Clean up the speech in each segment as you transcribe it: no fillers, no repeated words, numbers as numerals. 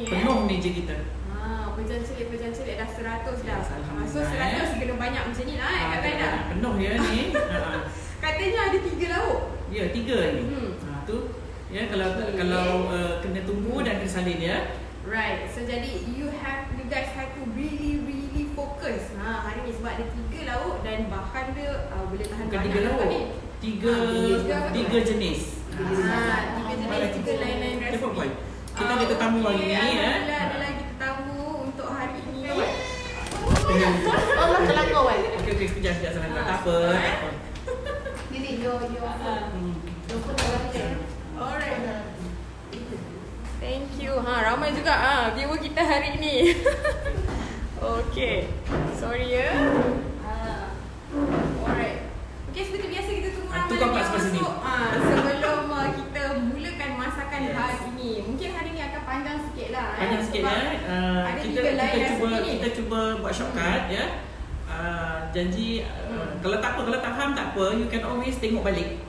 ni. Penuh meja kita. Pejalan celik dah 100 dah. So Alhamdulillah, 100 kena banyak macam ni lah Kak Zaida. Penuh ya ni. Katanya ada 3 lauk. Ya, 3 ni. Tu ya, kalau kena tunggu dan kena salin ya. Right. So jadi you guys have to really focus. Hari ni sebab ada 3 lauk dan bahan dia boleh tahan Bukan banyak 3 lauk. ni. 3 jenis. 3 jenis, 3 lain-lain resipi. Cepat boy. Kita ada tetamu hari ni ya. Alhamdulillah ada lagi tetamu untuk hari ni. Allah kelakar kan. Okey, sekejap salah. Tak apa. Jadi yo pun dah balik. Alright. Thank you. Ramai juga viewer kita hari ni. Okay. Sorry ya. Alright. Okay, seperti biasa kita tunggu ramai Tukar pula lagi sebelah sini. masuk. Sebelum kita mulakan masakan hari ini. Mungkin hari ni akan panjang sikit lah. Panjang sikit ya. ada 3 lain resipi ni. Kita cuba buat shortcut ya. Janji kalau tak faham tak apa, you can always tengok balik.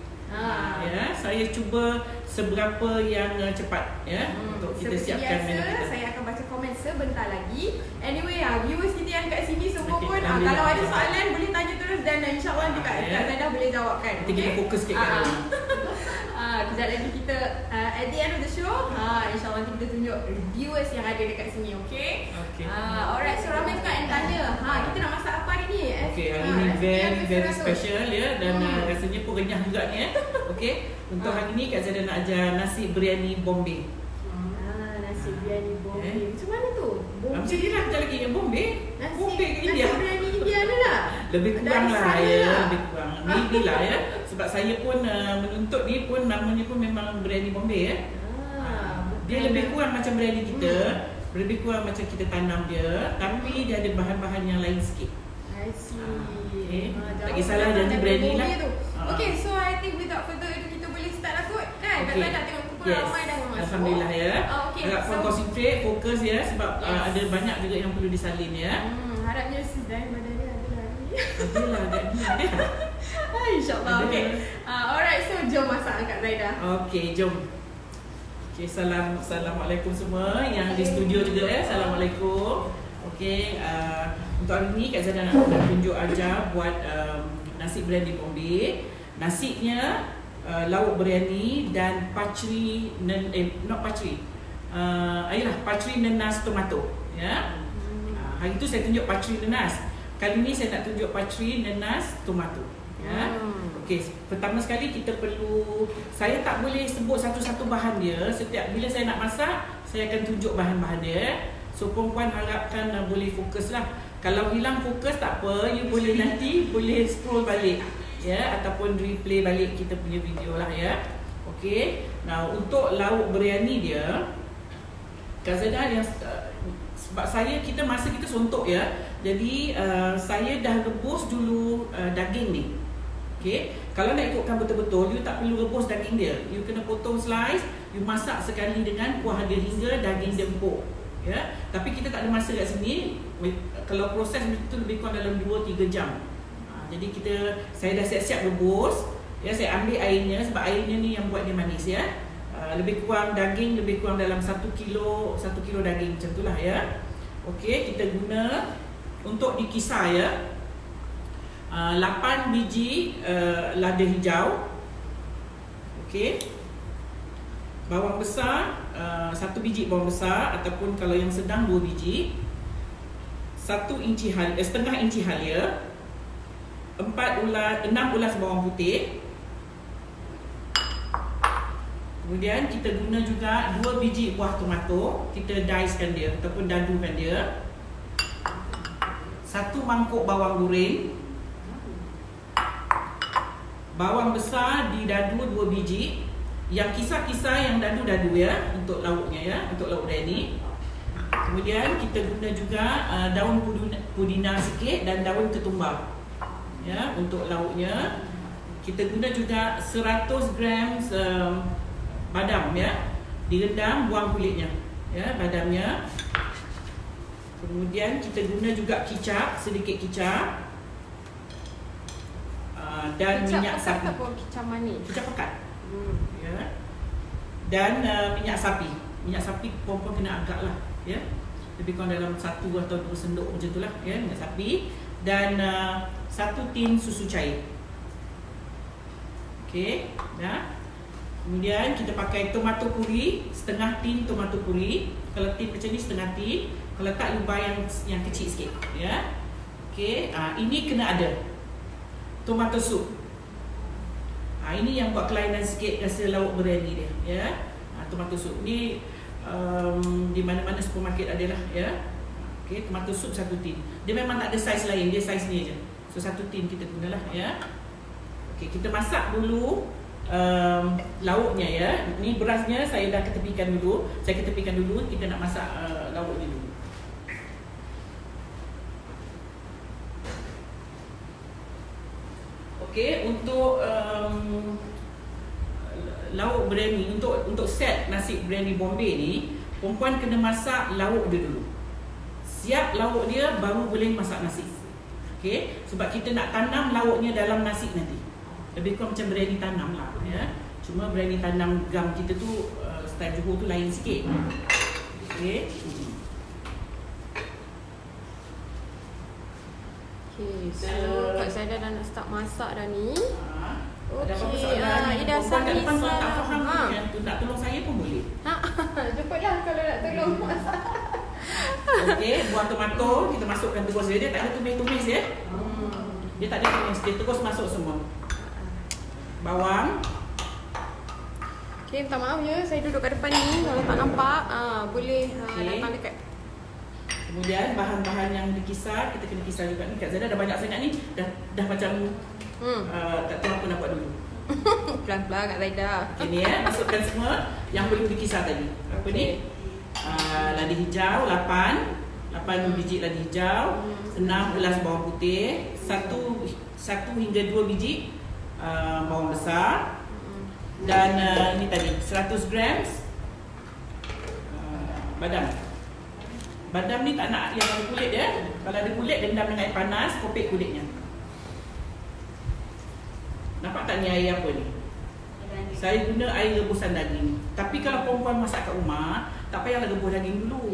Ya, saya cuba seberapa yang cepat ya untuk kita Seperti siapkan biasa, menu kita. saya akan baca komen sebentar lagi. Anyway, viewers kita yang kat sini semua Okey, pun Alhamdulillah. kalau ada soalan boleh tanya terus dan insyaAllah Kak Zaida boleh jawabkan. Nanti kita fokus sikit kan. Kejap lagi kita at the end of the show, insyaAllah nanti kita tunjuk viewers yang ada dekat sini, okay? Okey. Alright, so ramai juga yang tanya, kita nak masak apa hari ni? Okey, hari ni very special ya dan rasanya pun renyah juga ni ya. Okey, untuk hari ni Kak Zaida nak ajar nasi biryani Bombay. Nasi biryani Bombay. Macam mana tu? Macam ni lah kejap lagi yang Bombay. Bombay ke India. Nasi biryani India ni lah. Lebih kurang Dari lah sana ya, lah. lebih kurang. Maybe lah ya. Sebab saya pun menuntut ni pun namanya pun memang biryani Bombay ya. Dia lebih kurang macam biryani kita, lebih kurang macam kita tanam dia, tapi dia ada bahan-bahan yang lain sikit. I see. Okay. Tak kisahlah janji biryani lah. Okay, so I think without further ado kita boleh start lah kot kan? Okay. Kak Zaida tengok tu pun Yes. ramai dah yang masuk. Alhamdulillah ya. Okay, Harap so concentrate, fokus ya sebab ada banyak juga yang perlu disalin ya. harapnya sis dan badan dia ada lagi. Adalah agak dia. InsyaAllah. Ada. Okay. Alright, so jom masak Kak Zaida. Okey, jom. Okey, assalamualaikum semua yang di studio juga ya. Assalamualaikum. Okey, untuk hari ni Kak Zaida nak tunjuk ajar buat nasi biryani Bombay. Nasinya lauk biryani dan pachri pachri nenas tomato ya. Hari tu saya tunjuk pachri nenas. Kali ni saya nak tunjuk pachri nenas tomato ya. Okey, pertama sekali kita perlu, saya tak boleh sebut satu-satu bahan dia. Setiap bila saya nak masak, saya akan tunjuk bahan-bahan dia. So perempuan harapkan boleh fokus lah. Kalau hilang fokus tak apa, you boleh nanti boleh scroll balik ya, ataupun replay balik kita punya video lah ya. Okey. Nah, untuk lauk biryani dia, Kak Zaida yang sebab kita masa kita sontok ya. Jadi saya dah rebus dulu daging ni. Okey. Kalau nak ikutkan betul-betul, you tak perlu rebus daging dia. You kena potong slice, you masak sekali dengan kuah dia hingga daging dia empuk. Ya. Tapi kita tak ada masa kat sini. Kalau proses itu lebih kurang dalam 2-3 jam. Jadi saya dah siap-siap rebus. Ya, saya ambil airnya sebab airnya ni yang buat dia manis ya. Lebih kurang daging lebih kurang dalam 1 kilo daging macam itulah ya. Okey, kita guna untuk dikisar ya. 8 biji lada hijau. Okey. Bawang besar 1 biji bawang besar ataupun kalau yang sedang 2 biji. 1 setengah inci halia. 6 ulas bawang putih. Kemudian kita guna juga 2 biji buah tomato, kita dicekan dia ataupun dadukan dia. 1 mangkuk bawang goreng. Bawang besar didadu 2 biji. Yang kisar-kisar yang dadu-dadu ya untuk lauknya ya, untuk lauk biryani. Kemudian kita guna juga daun pudina sikit dan daun ketumbar. Ya, untuk lauknya kita guna juga 100 gram badam ya, direndam, buang kulitnya ya, badamnya. Kemudian kita guna juga kicap, sedikit kicap dan kicap minyak sapi. Kicap mana? Kicap pekat ya. Dan minyak sapi minyak sapi perempuan kena agak lah, ya. Lebih kurang dalam 1 atau 2 sendok macam itulah, ya, minyak sapi. Dan 1 tin susu cair. Okey, dah. Kemudian kita pakai tomato puri, setengah tin tomato puri. Kalau tin macam ni setengah tin. Kalau tak, ubah yang kecil sikit, ya. Okey, ini kena ada. Tomato soup. Ini yang buat kelainan sikit rasa lauk biryani dia, ya. Tomato soup ni di mana-mana supermarket ada lah, ya. Okey, tomato soup 1 tin. Dia memang tak ada saiz lain, dia saiz ni aja. So 1 tin kita gunalah, ya. Okey, kita masak dulu lauknya, ya. Ni berasnya saya dah ketepikan dulu. Kita nak masak lauk ni dulu. Okey, untuk lauk biryani, untuk set nasi biryani Bombay ni, perempuan kena masak lauk dia dulu. Siap lauk dia baru boleh masak nasi. Okey, sebab kita nak tanam lauknya dalam nasi nanti. Lebih kurang macam biryani tanam lah, ya. Cuma biryani tanam gam kita tu style Johor tu lain sikit. Okey. Okay, so Kak Zada dah nak start masak dah ni. Ada apa-apa Okey, soalan? dah Perempuan kat depan kalau tak salah. faham yang tu nak tolong saya pun boleh. Cepatlah kalau nak tolong masak. Okey, buah tomato kita masukkan terus dia. Dia tak ada tumis-tumis, ya. Dia tak ada tumis, dia terus masuk semua. Bawang. Okay, minta maaf ya, saya duduk kat depan ni. Kalau tak nampak, boleh datang dekat. Kemudian bahan-bahan yang dikisar, kita kena kisar juga ni. Kak Zada dah banyak sangat ni, dah macam tak tahu apa nak buat dulu. Pelan-pelan Kak Zaida. Okay ni, masukkan semua yang perlu dikisar tadi. Apa ni? Lada hijau 8 biji lada hijau, 6 gelas bawang putih, 1 hingga 2 biji bawang besar, dan ini tadi 100 gram badam. Badam ni tak nak yang ada kulit dia. Kalau ada kulit, rendam dengan air panas, kopek kulitnya. Nampak tak ni air apa ni? Saya guna air rebusan daging. Tapi kalau perempuan masak kat rumah, tak payahlah rebus daging dulu.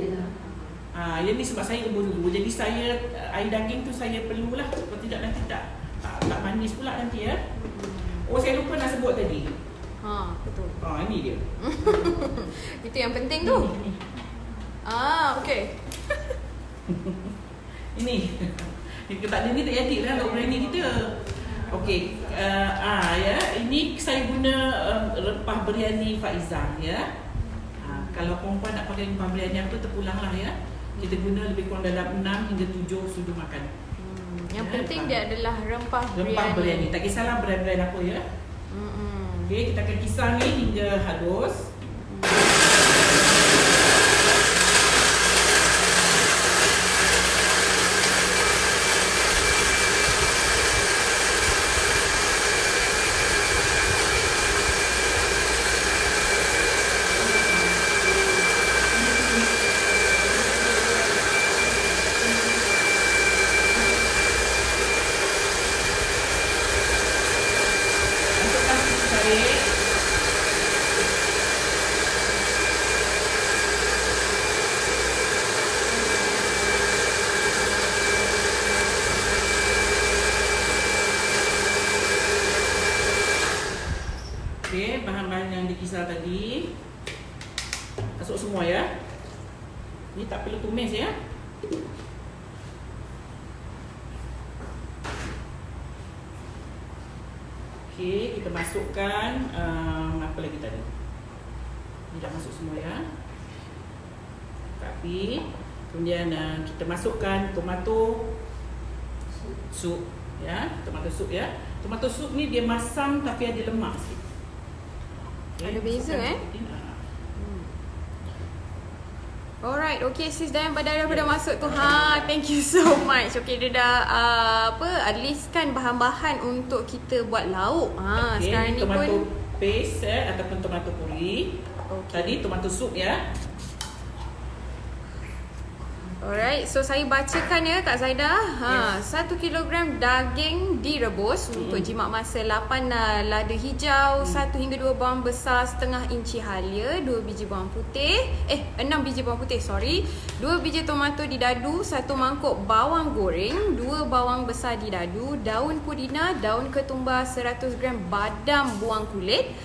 Yang ni sebab saya rebus dulu. Jadi saya air daging tu saya perlulah. Kalau tidak nanti tak manis pula nanti, ya. Oh, saya lupa nak sebut tadi. Betul. Ini dia. Itu yang penting tu. Ini. Okey. Ini. Kita tak ada ni tak edit lah lauk biryani kita. Okey. Ya, ini saya guna rempah biryani Faizah, ya. Kalau perempuan nak pakai rempah biryani apa, terpulanglah, ya. Kita guna lebih kurang dalam 6 hingga 7 sudut makan. Yang penting dia adalah rempah biryani. Tak kisahlah brand-brand apa, ya. Okey, kita akan kisar ni hingga halus. Okey, bahan-bahan yang dikisar tadi masuk semua, ya. Ni tak perlu tumis, ya. Okey, kita masukkan apa lagi tadi? Ni dah masuk semua, ya. Tapi kemudian kita masukkan tomato soup, ya. Tomato soup, ya. Tomato soup ni dia masam tapi ada lemak sikit. Ada beza, Alright, okay sis dan Badai dah masuk tu. Thank you so much. Okay, dia dah at least kan bahan-bahan untuk kita buat lauk. Okay, sekarang ni tomato pun paste ataupun tomato puri. Tadi tomato soup, ya. Alright, so saya bacakan ya Kak Zaidah. 1 kilogram daging direbus untuk jimat masa, 8 lada hijau, 1 hingga 2 bawang besar setengah inci halia, 2 biji bawang putih, 6 biji bawang putih, 2 biji tomato didadu, 1 mangkuk bawang goreng, 2 bawang besar didadu, daun pudina, daun ketumbar 100 gram, badam buang kulit,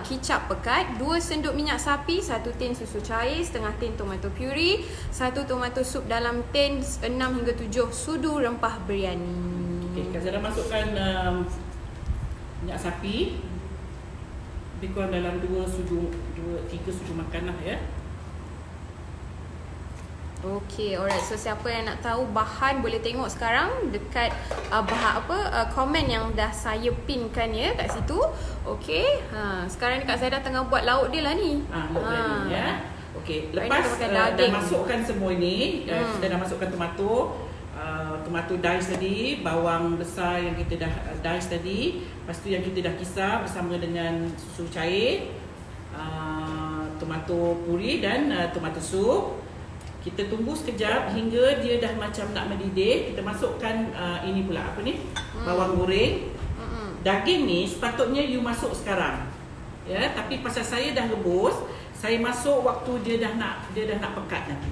kicap pekat, 2 sendok minyak sapi, 1 tin susu cair, setengah tin tomato puree, 1 tomato sup dalam tin, 6 hingga 7 sudu rempah biryani. Okey, Kak Zara masukkan minyak sapi lebih kurang dalam 3 sudu makan lah ya. Okey, alright. So siapa yang nak tahu bahan boleh tengok sekarang dekat komen yang dah saya pinkan ya kat situ. Okey. Sekarang ni Kak Zaidah tengah buat lauk dia lah ni. Lauk ni ya. Okey, lepas dah daging. masukkan semua ni, kita dah masukkan tomato, tomato dice tadi, bawang besar yang kita dah dice tadi, lepas tu yang kita dah kisar bersama dengan susu cair, tomato puree dan tomato soup. Kita tunggu sekejap hingga dia dah macam nak mendidih. Kita masukkan ini pula apa ni? Bawang goreng. Daging ni sepatutnya you masuk sekarang. Ya, tapi pasal saya dah rebus, saya masuk waktu dia dah nak pekat nanti.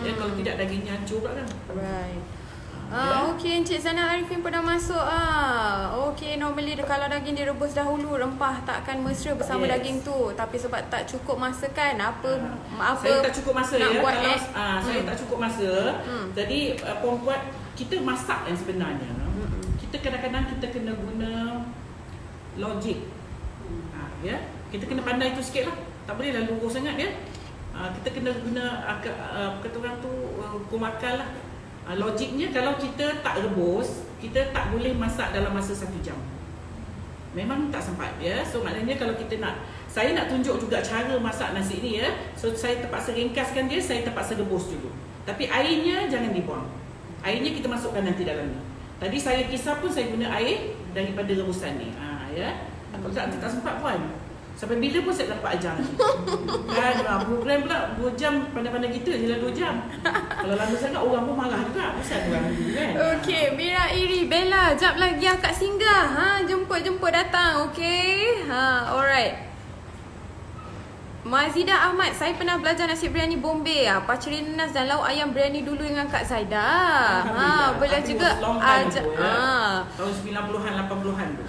Ya, kalau tidak dagingnya hancur pula kan. Right. Okey, Encik Zainal Arifin pun dah masuk. Okey, normally kalau daging direbus dahulu, rempah tak akan mesra bersama daging tu. Tapi sebab tak cukup masa kan, saya tak cukup masa nak ya. buat Kalau saya tak cukup masa, jadi puan buat kita masak yang sebenarnya. Kita kadang-kadang kita kena guna logik. Ya, kita kena pandai tu sikit lah. Tak boleh lah lurus sangat ya. Kita kena guna kata orang tu hukum akal lah. Logiknya kalau kita tak rebus, kita tak boleh masak dalam masa 1 jam. Memang tak sempat ya. So maknanya kalau kita saya nak tunjuk juga cara masak nasi ni ya. So saya terpaksa ringkaskan dia, saya terpaksa rebus dulu. Tapi airnya jangan dibuang. Airnya kita masukkan nanti dalam ni. Tadi saya kisar pun saya guna air daripada rebusan ni. Ya. Tak sempat puan. Sampai bila pun saya dapat ajar nanti. Kan program pula 2 jam, pandai-pandai kita je lah 2 jam. Kalau lama sangat orang pun marah juga. Pasal orang dulu kan. Okey, Mira Iri, Bella, jap lagi akak singgah. Jemput datang. Okey. Alright. Mazidah Ahmad, saya pernah belajar nasi biryani Bombay, paceri nenas dan lauk ayam biryani dulu dengan Kak Zaidah. Beliau juga ajar tahun 90-an 80-an tu.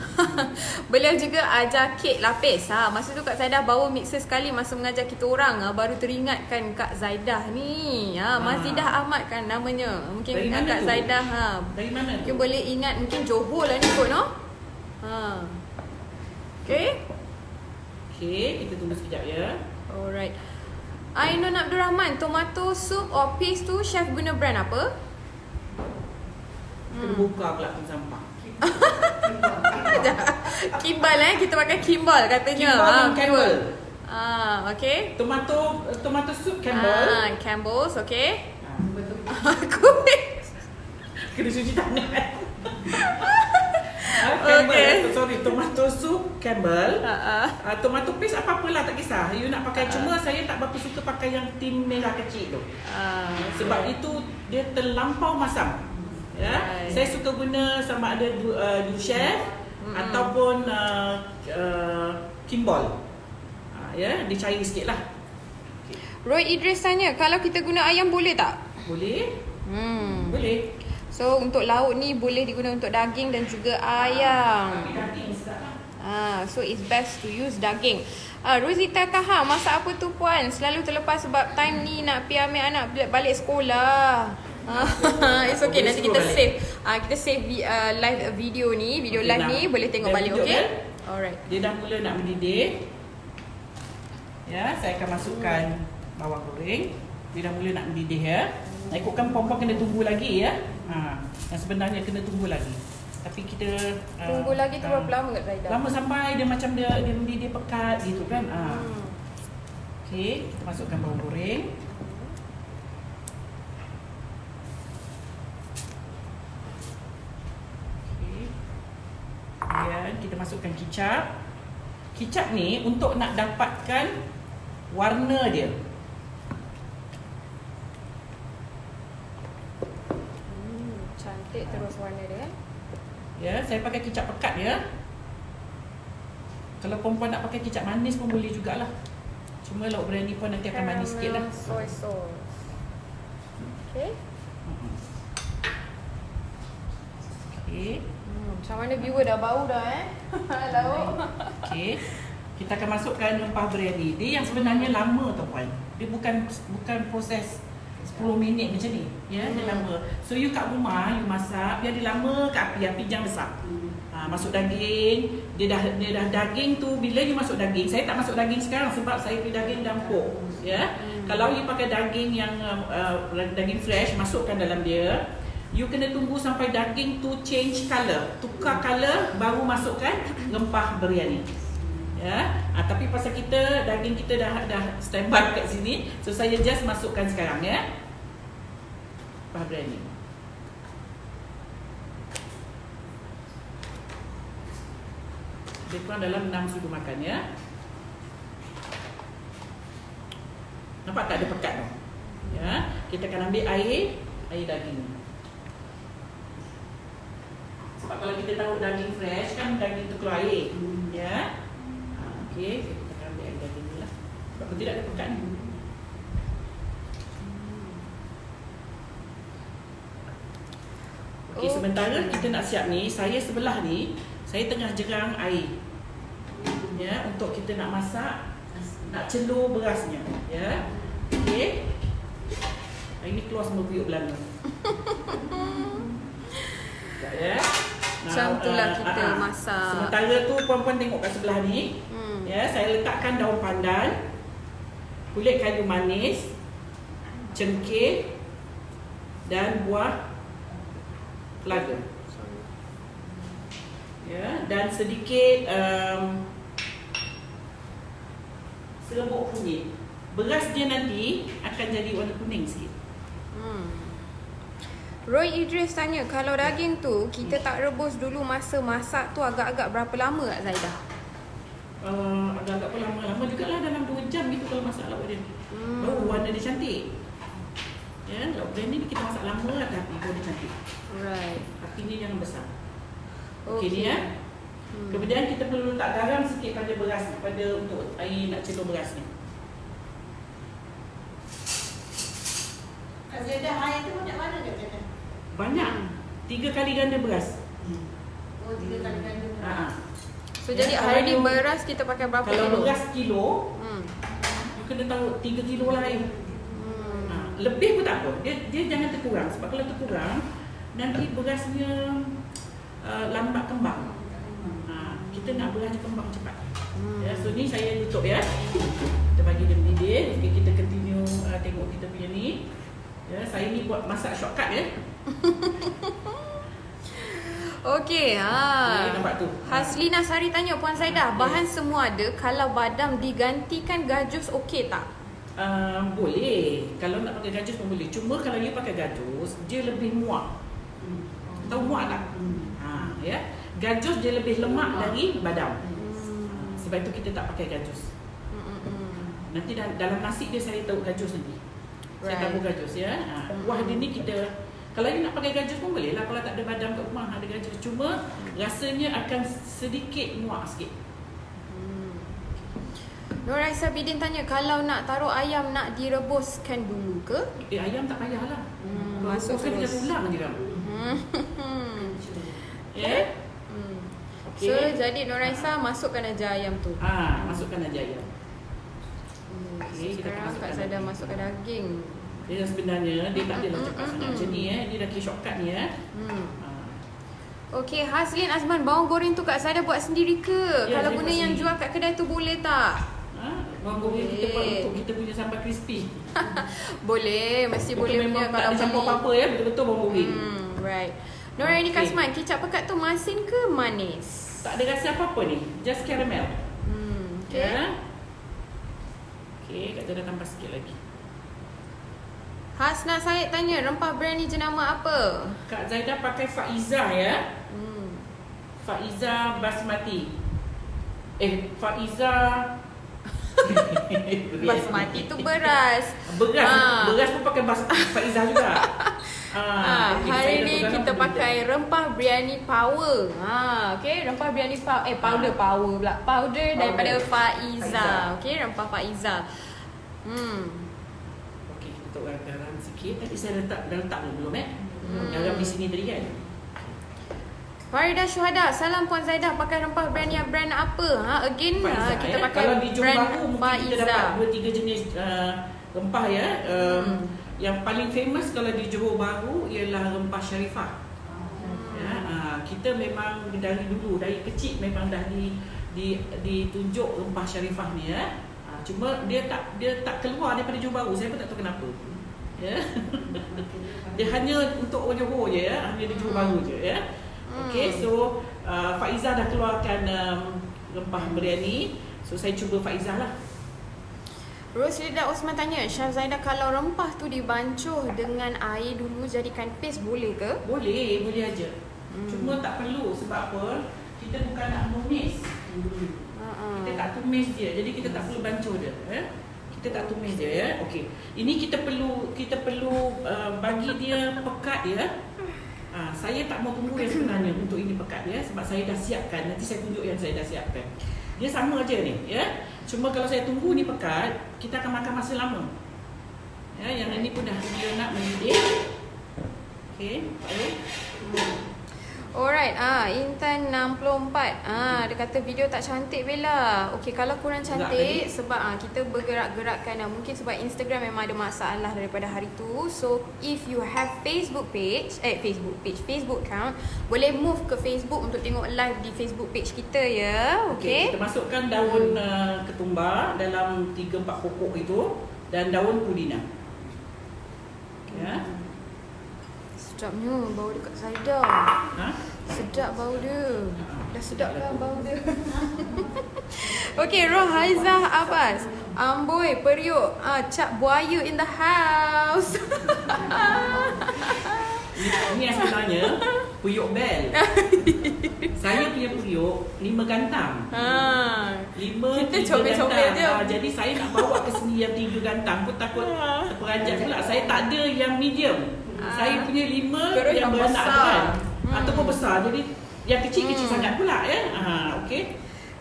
Beliau juga ajar kek lapis. Masa tu Kak Zaidah bawa mixer sekali masa mengajar kita orang. Baru teringatkan Kak Zaidah ni. Mazidah Ahmad kan namanya. Mungkin dari mana Kak tu? Zaidah Dari mana mungkin tu? boleh ingat, mungkin Johor lah ni kot no. Okay. Okey, kita tunggu sekejap ya. Alright. Ainun Abdul Rahman, tomato soup or paste tu chef guna brand apa? Kita buka pula pun sampah. Kimbal kita pakai Kimbal katanya. Campbell. Okay. Tomato soup Campbell. Campbell's, okay. Aku Kena cuci tangan. Okay. Sorry, tomato soup Campbell. Tomato paste apa-apalah tak kisah. You nak pakai, cuma saya tak berapa suka pakai yang tin merah kecil tu. Sebab itu dia terlampau masam. Ya. Saya suka guna sama ada du chef ataupun Kimball. Ya, dia cair sikitlah. Roy Idris tanya, kalau kita guna ayam boleh tak? Boleh. Boleh. So untuk lauk ni boleh digunakan untuk daging dan juga ayam. Daging sedap lah. So it's best to use daging. Rosita Taha, masak apa tu puan? Selalu terlepas sebab time ni nak pergi ambil anak balik sekolah. It's okay, nanti kita save. Kita save live video ni, video live ni boleh tengok balik, okay? Alright. Dia dah mula nak mendidih. Ya, saya akan masukkan bawang goreng. Dia dah mula nak mendidih ya. Ikutkan puan-puan kena tunggu lagi ya. Yang sebenarnya kena tunggu lagi. Tapi kita tunggu lagi tu berapa lama kat Zaidah? Lama sampai dia macam dia mendidih pekat gitu kan. Okey, kita masukkan bawang goreng. Okey. Kemudian kita masukkan kicap. Kicap ni untuk nak dapatkan warna dia. Cantik terus warna dia. Ya, saya pakai kicap pekat ya. Kalau perempuan nak pakai kicap manis pun boleh jugalah. Cuma lauk biryani pun nanti akan manis sikit lah. Soy sauce. Okay. Okay. Macam mana viewer dah bau dah lauk. Okay. Kita akan masukkan rempah biryani. Dia yang sebenarnya lama tuan. Dia bukan proses 10 minit macam ni. Ya, dia lama. So you kat rumah you masak, biar dia lama kat api jangan besar. Masuk daging, dia dah daging tu bila you masuk daging. Saya tak masuk daging sekarang sebab saya beli daging dampuk. Ya. Kalau you pakai daging yang daging fresh, masukkan dalam dia. You kena tunggu sampai daging tu change color, tukar color baru masukkan rempah biryani. Ya, tapi pasal daging kita dah standby kat sini, so saya just masukkan sekarang ya. Rempah biryani. Lebih kurang dalam 6 sudu makan ya. Nampak tak ada pekat tu? Ya, kita akan ambil air daging. Sebab kalau kita taruh daging fresh kan daging tu keluar air. Ya. Okey, kita akan ambil air daging ni lah. Sebab tidak ada pekat ni. Okey, sementara kita nak siap ni, saya sebelah ni, saya tengah jerang air. Ya, untuk kita nak masak, nak celur berasnya, ya. Okey. Hari ni keluar semua periuk Belanda. Tak ya. Macam itulah kita masak. Sementara tu puan-puan tengok kat sebelah ni. Ya, saya letakkan daun pandan, kulit kayu manis, cengkeh dan buah pelaga. Ya, dan sedikit serbuk kunyit. Beras dia nanti akan jadi warna kuning sikit. Roy Idris tanya, kalau daging tu kita tak rebus dulu masa masak tu agak-agak berapa lama Kak Zaidah? Agak-agak lama jugalah, dalam 2 jam gitu kalau masak lauk dia. Baru warna dia cantik. Ya, lauk biryani ni kita masak lama tapi baru dia cantik. Right. Api ni jangan besar. Okay. Okey ni ya. Kemudian kita perlu letak garam sikit pada beras, pada untuk air nak celur beras ni. Kak Zaidah, air tu banyak mana Kak Zaidah? Banyak. 3 kali ganda beras. Oh, 3 kali ganda. So jadi hari ni beras kita pakai berapa kalau kilo? Kalau beras kilo, you kena tahu 3 kilo lah air. Lebih pun tak apa. Dia jangan terkurang. Sebab kalau terkurang, nanti berasnya lambat kembang. Kita nak berasnya kembang cepat. Ya, so ni saya tutup ya. Kita bagi dia mendidih. Okay, kita continue tengok kita punya ni. Ya, saya ni buat masak shortcut ya. Okey, nampak tu. Haslina Sari tanya, Puan Zaidah, bahan semua ada, kalau badam digantikan gajus okey tak? Boleh. Kalau nak pakai gajus pun boleh. Cuma kalau you pakai gajus, dia lebih muak. Tahu muak tak? Ya. Gajus dia lebih lemak dari badam. Sebab itu kita tak pakai gajus. Nanti dalam nasi dia saya taruh gajus nanti. Saya tabur gajus ya. Kuah dia ni kita, kalau you nak pakai gajus pun boleh lah. Kalau tak ada badam kat rumah ada gajus. Cuma rasanya akan sedikit muak sikit. Nur Raisa Bidin tanya, kalau nak taruh ayam nak direbuskan dulu ke? Ayam tak payahlah. Masuk terus. Dia ulang je kan. Ya. So jadi Nur Raisa masukkan aja ayam tu. Masukkan aja ayam. Okay, sekarang Kak Zaidah masukkan daging. Dia sebenarnya dia tak adalah cepat sangat macam ni ya. Dia dah kira shortcut ni ya. Okey, Hazlin Azman, bawang goreng tu Kak Zaidah buat sendiri ke? Ya, kalau guna yang jual kat kedai tu boleh tak? Bawang goreng kita buat untuk kita punya sambal crispy. Boleh, mesti betul, boleh punya tak kalau ada campur apa-apa ya, betul-betul bawang goreng. Right. Noraini Kasman, kicap pekat tu masin ke manis? Tak ada rasa apa-apa ni, just caramel. Okay. Ya. Okey, Kak Zaidah tambah sikit lagi. Hasna Said tanya, rempah biryani jenama apa? Kak Zaidah pakai Faiza ya. Faiza basmati. Faiza basmati tu beras. Beras pun pakai Faiza juga. Okay, Hari saya ni dah kita pegang pakai rempah biryani power. Okey, rempah biryani powder pula. Powder daripada Faiza. Okey, rempah Faiza. Okey, kita letak garam sikit. Tadi saya dah letak belum garam di sini tadi kan. Farida Syuhada, salam Puan Zaidah, pakai rempah brand yang brand apa? Again, Faiza, kita pakai kalau di Johor brand Bahru mungkin kita dapat Faiza. 2-3 jenis rempah ya. Yang paling famous kalau di Johor Bahru ialah rempah Sharifah. Ya, kita memang dari dulu, dari kecil memang dah ditunjuk rempah Sharifah ni ya. Cuma dia tak keluar daripada Johor Bahru, saya pun tak tahu kenapa. Ya. Dia hanya untuk orang Johor je ya, hanya di Johor Bahru je ya. Okey, so Faiza dah keluarkan rempah biryani. So saya cuba Faiza lah. Roslida Osman tanya, Syah Zaidah, kalau rempah tu dibancuh dengan air dulu jadikan paste boleh ke? Boleh aja. Cuma tak perlu, sebab apa? Kita bukan nak tumis dulu. Kita tak tumis dia. Jadi kita tak perlu bancuh dia, Kita tak tumis dia ya. Okey. Ini kita perlu bagi dia pekat ya. Saya tak mau tunggu yang sebenarnya untuk ini pekat ya, sebab saya dah siapkan. Nanti saya tunjuk yang saya dah siapkan. Dia sama aja ni ya. Cuma kalau saya tunggu ni pekat, kita akan makan masa lama. Ya, yang ini pun dah dia nak mendidih. Okey, Alright, Intan 64. Dia kata video tak cantik Bella. Okey, kalau kurang cantik sebab kita bergerak-gerakkan, mungkin sebab Instagram memang ada masalah daripada hari tu. So if you have Facebook account, boleh move ke Facebook untuk tengok live di Facebook page kita ya. Okey. Kita masukkan daun ketumbar dalam 3-4 pokok itu dan daun pudina. Ya. Sedapnya bau dekat Zaidah. Sedap bau dia. Dah sedap lah bau dia. Okey, Rohaizah Abbas. Amboi, periuk. Cap buaya in the house. Ini yang sebenarnya periuk bel. Saya punya periuk 5 gantang. 5 Kita comel-comel je. Jadi saya nak bawa ke sini yang 3 gantang pun takut terperanjat pula. Saya tak ada yang medium. Saya punya 5 yang beranak kan. Ataupun besar. Jadi yang kecil-kecil sangat pula ya. Okey.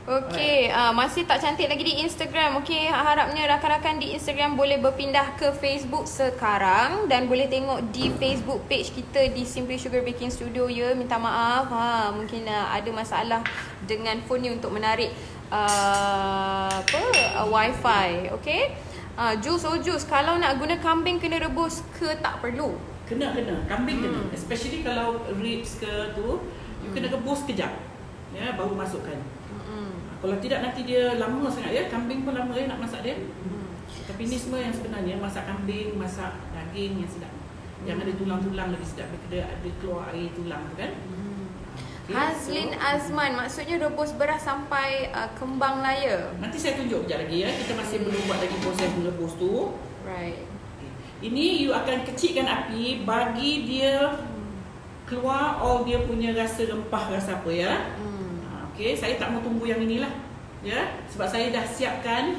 Okey, masih tak cantik lagi di Instagram. Okey, harapnya rakan-rakan di Instagram boleh berpindah ke Facebook sekarang dan boleh tengok di Facebook page kita di Simply Sugar Baking Studio ya. Minta maaf, mungkin ada masalah dengan phone ni untuk menarik wifi. Okey. Jus, kalau nak guna kambing kena rebus ke tak perlu? Kena. Kambing kena. Especially kalau ribs ke tu, you kena rebus kejap. Ya, baru masukkan. Kalau tidak nanti dia lama sangat ya. Kambing pun lama ya nak masak dia. Tapi ni semua yang sebenarnya masak kambing, masak daging yang sedap. Yang ada tulang-tulang lagi sedap. Dia ada keluar air tulang tu kan. Okay, Hazlin Azman, maksudnya rebus beras sampai kembang laya. Nanti saya tunjuk sekejap lagi ya. Kita masih belum buat lagi proses merebus tu. Right. Ini you akan kecilkan api bagi dia keluar all dia punya rasa rempah, rasa apa ya. Okey, saya tak mau tunggu yang inilah. Ya, sebab saya dah siapkan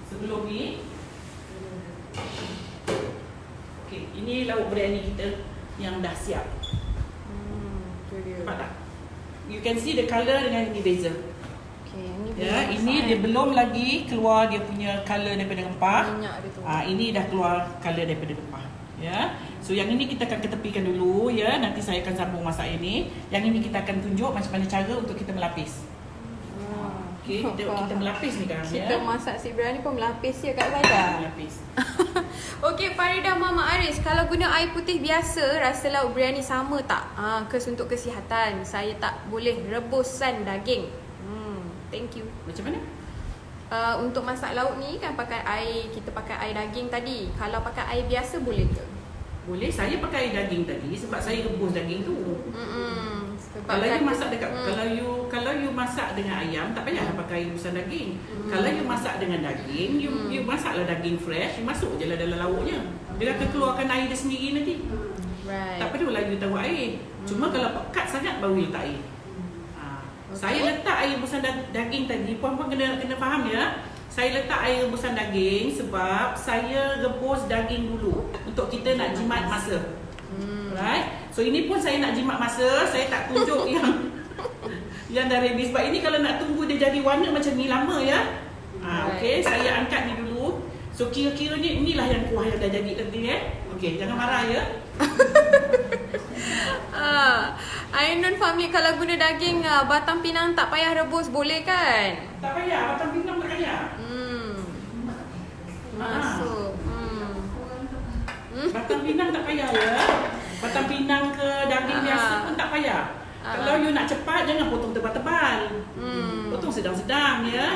sebelum ni. Okey, ini lauk biryani kita yang dah siap. Nampak tak? You can see the colour dengan ini beza. Ya, ini dia belum lagi keluar dia punya color daripada rempah. Ini dah keluar color daripada rempah. Ya. So yang ini kita akan ketepikan dulu ya. Nanti saya akan sambung masak ini. Yang ini kita akan tunjuk macam mana cara untuk kita melapis. Okey, kita melapis ni kan ya. Kita masak si biryani pun melapis ya Kak Zaidah. Melapis. Okey, Farida Mama Aris, kalau guna air putih biasa rasa lauk biryani sama tak? Untuk kesihatan. Saya tak boleh rebusan daging. Thank you. Macam mana? Untuk masak lauk ni kan kita pakai air daging tadi. Kalau pakai air biasa boleh ke? Boleh. Saya pakai air daging tadi sebab saya rebus daging tu. Kalau you masak dekat kalau you masak dengan ayam tak payahlah pakai rebusan daging. Kalau you masak dengan daging, you masaklah daging fresh, you masuk je lah dalam lauknya. Dia akan keluarkan air dia sendiri nanti. Right. Tak perlulah you taruh air. Cuma kalau pekat sangat baru you letak air. Saya letak air rebusan daging tadi, puan-puan kena faham ya. saya letak air rebusan daging sebab saya rebus daging dulu untuk kita nak jimat masa. Right? So ini pun saya nak jimat masa, saya tak tunjuk yang dah ready sebab ini kalau nak tunggu dia jadi warna macam ni lama ya. Okey, saya angkat ni dulu. So kira-kiranya inilah yang kuah yang dah jadi tadi Okey, jangan marah ya. Ainun family kalau guna daging batang pinang tak payah rebus boleh kan? Tak payah, batang pinang tak payah. Masuk. Batang pinang tak payah ya. Batang pinang ke daging biasa pun tak payah. Kalau you nak cepat jangan potong tebal-tebal. Potong sedang-sedang ya.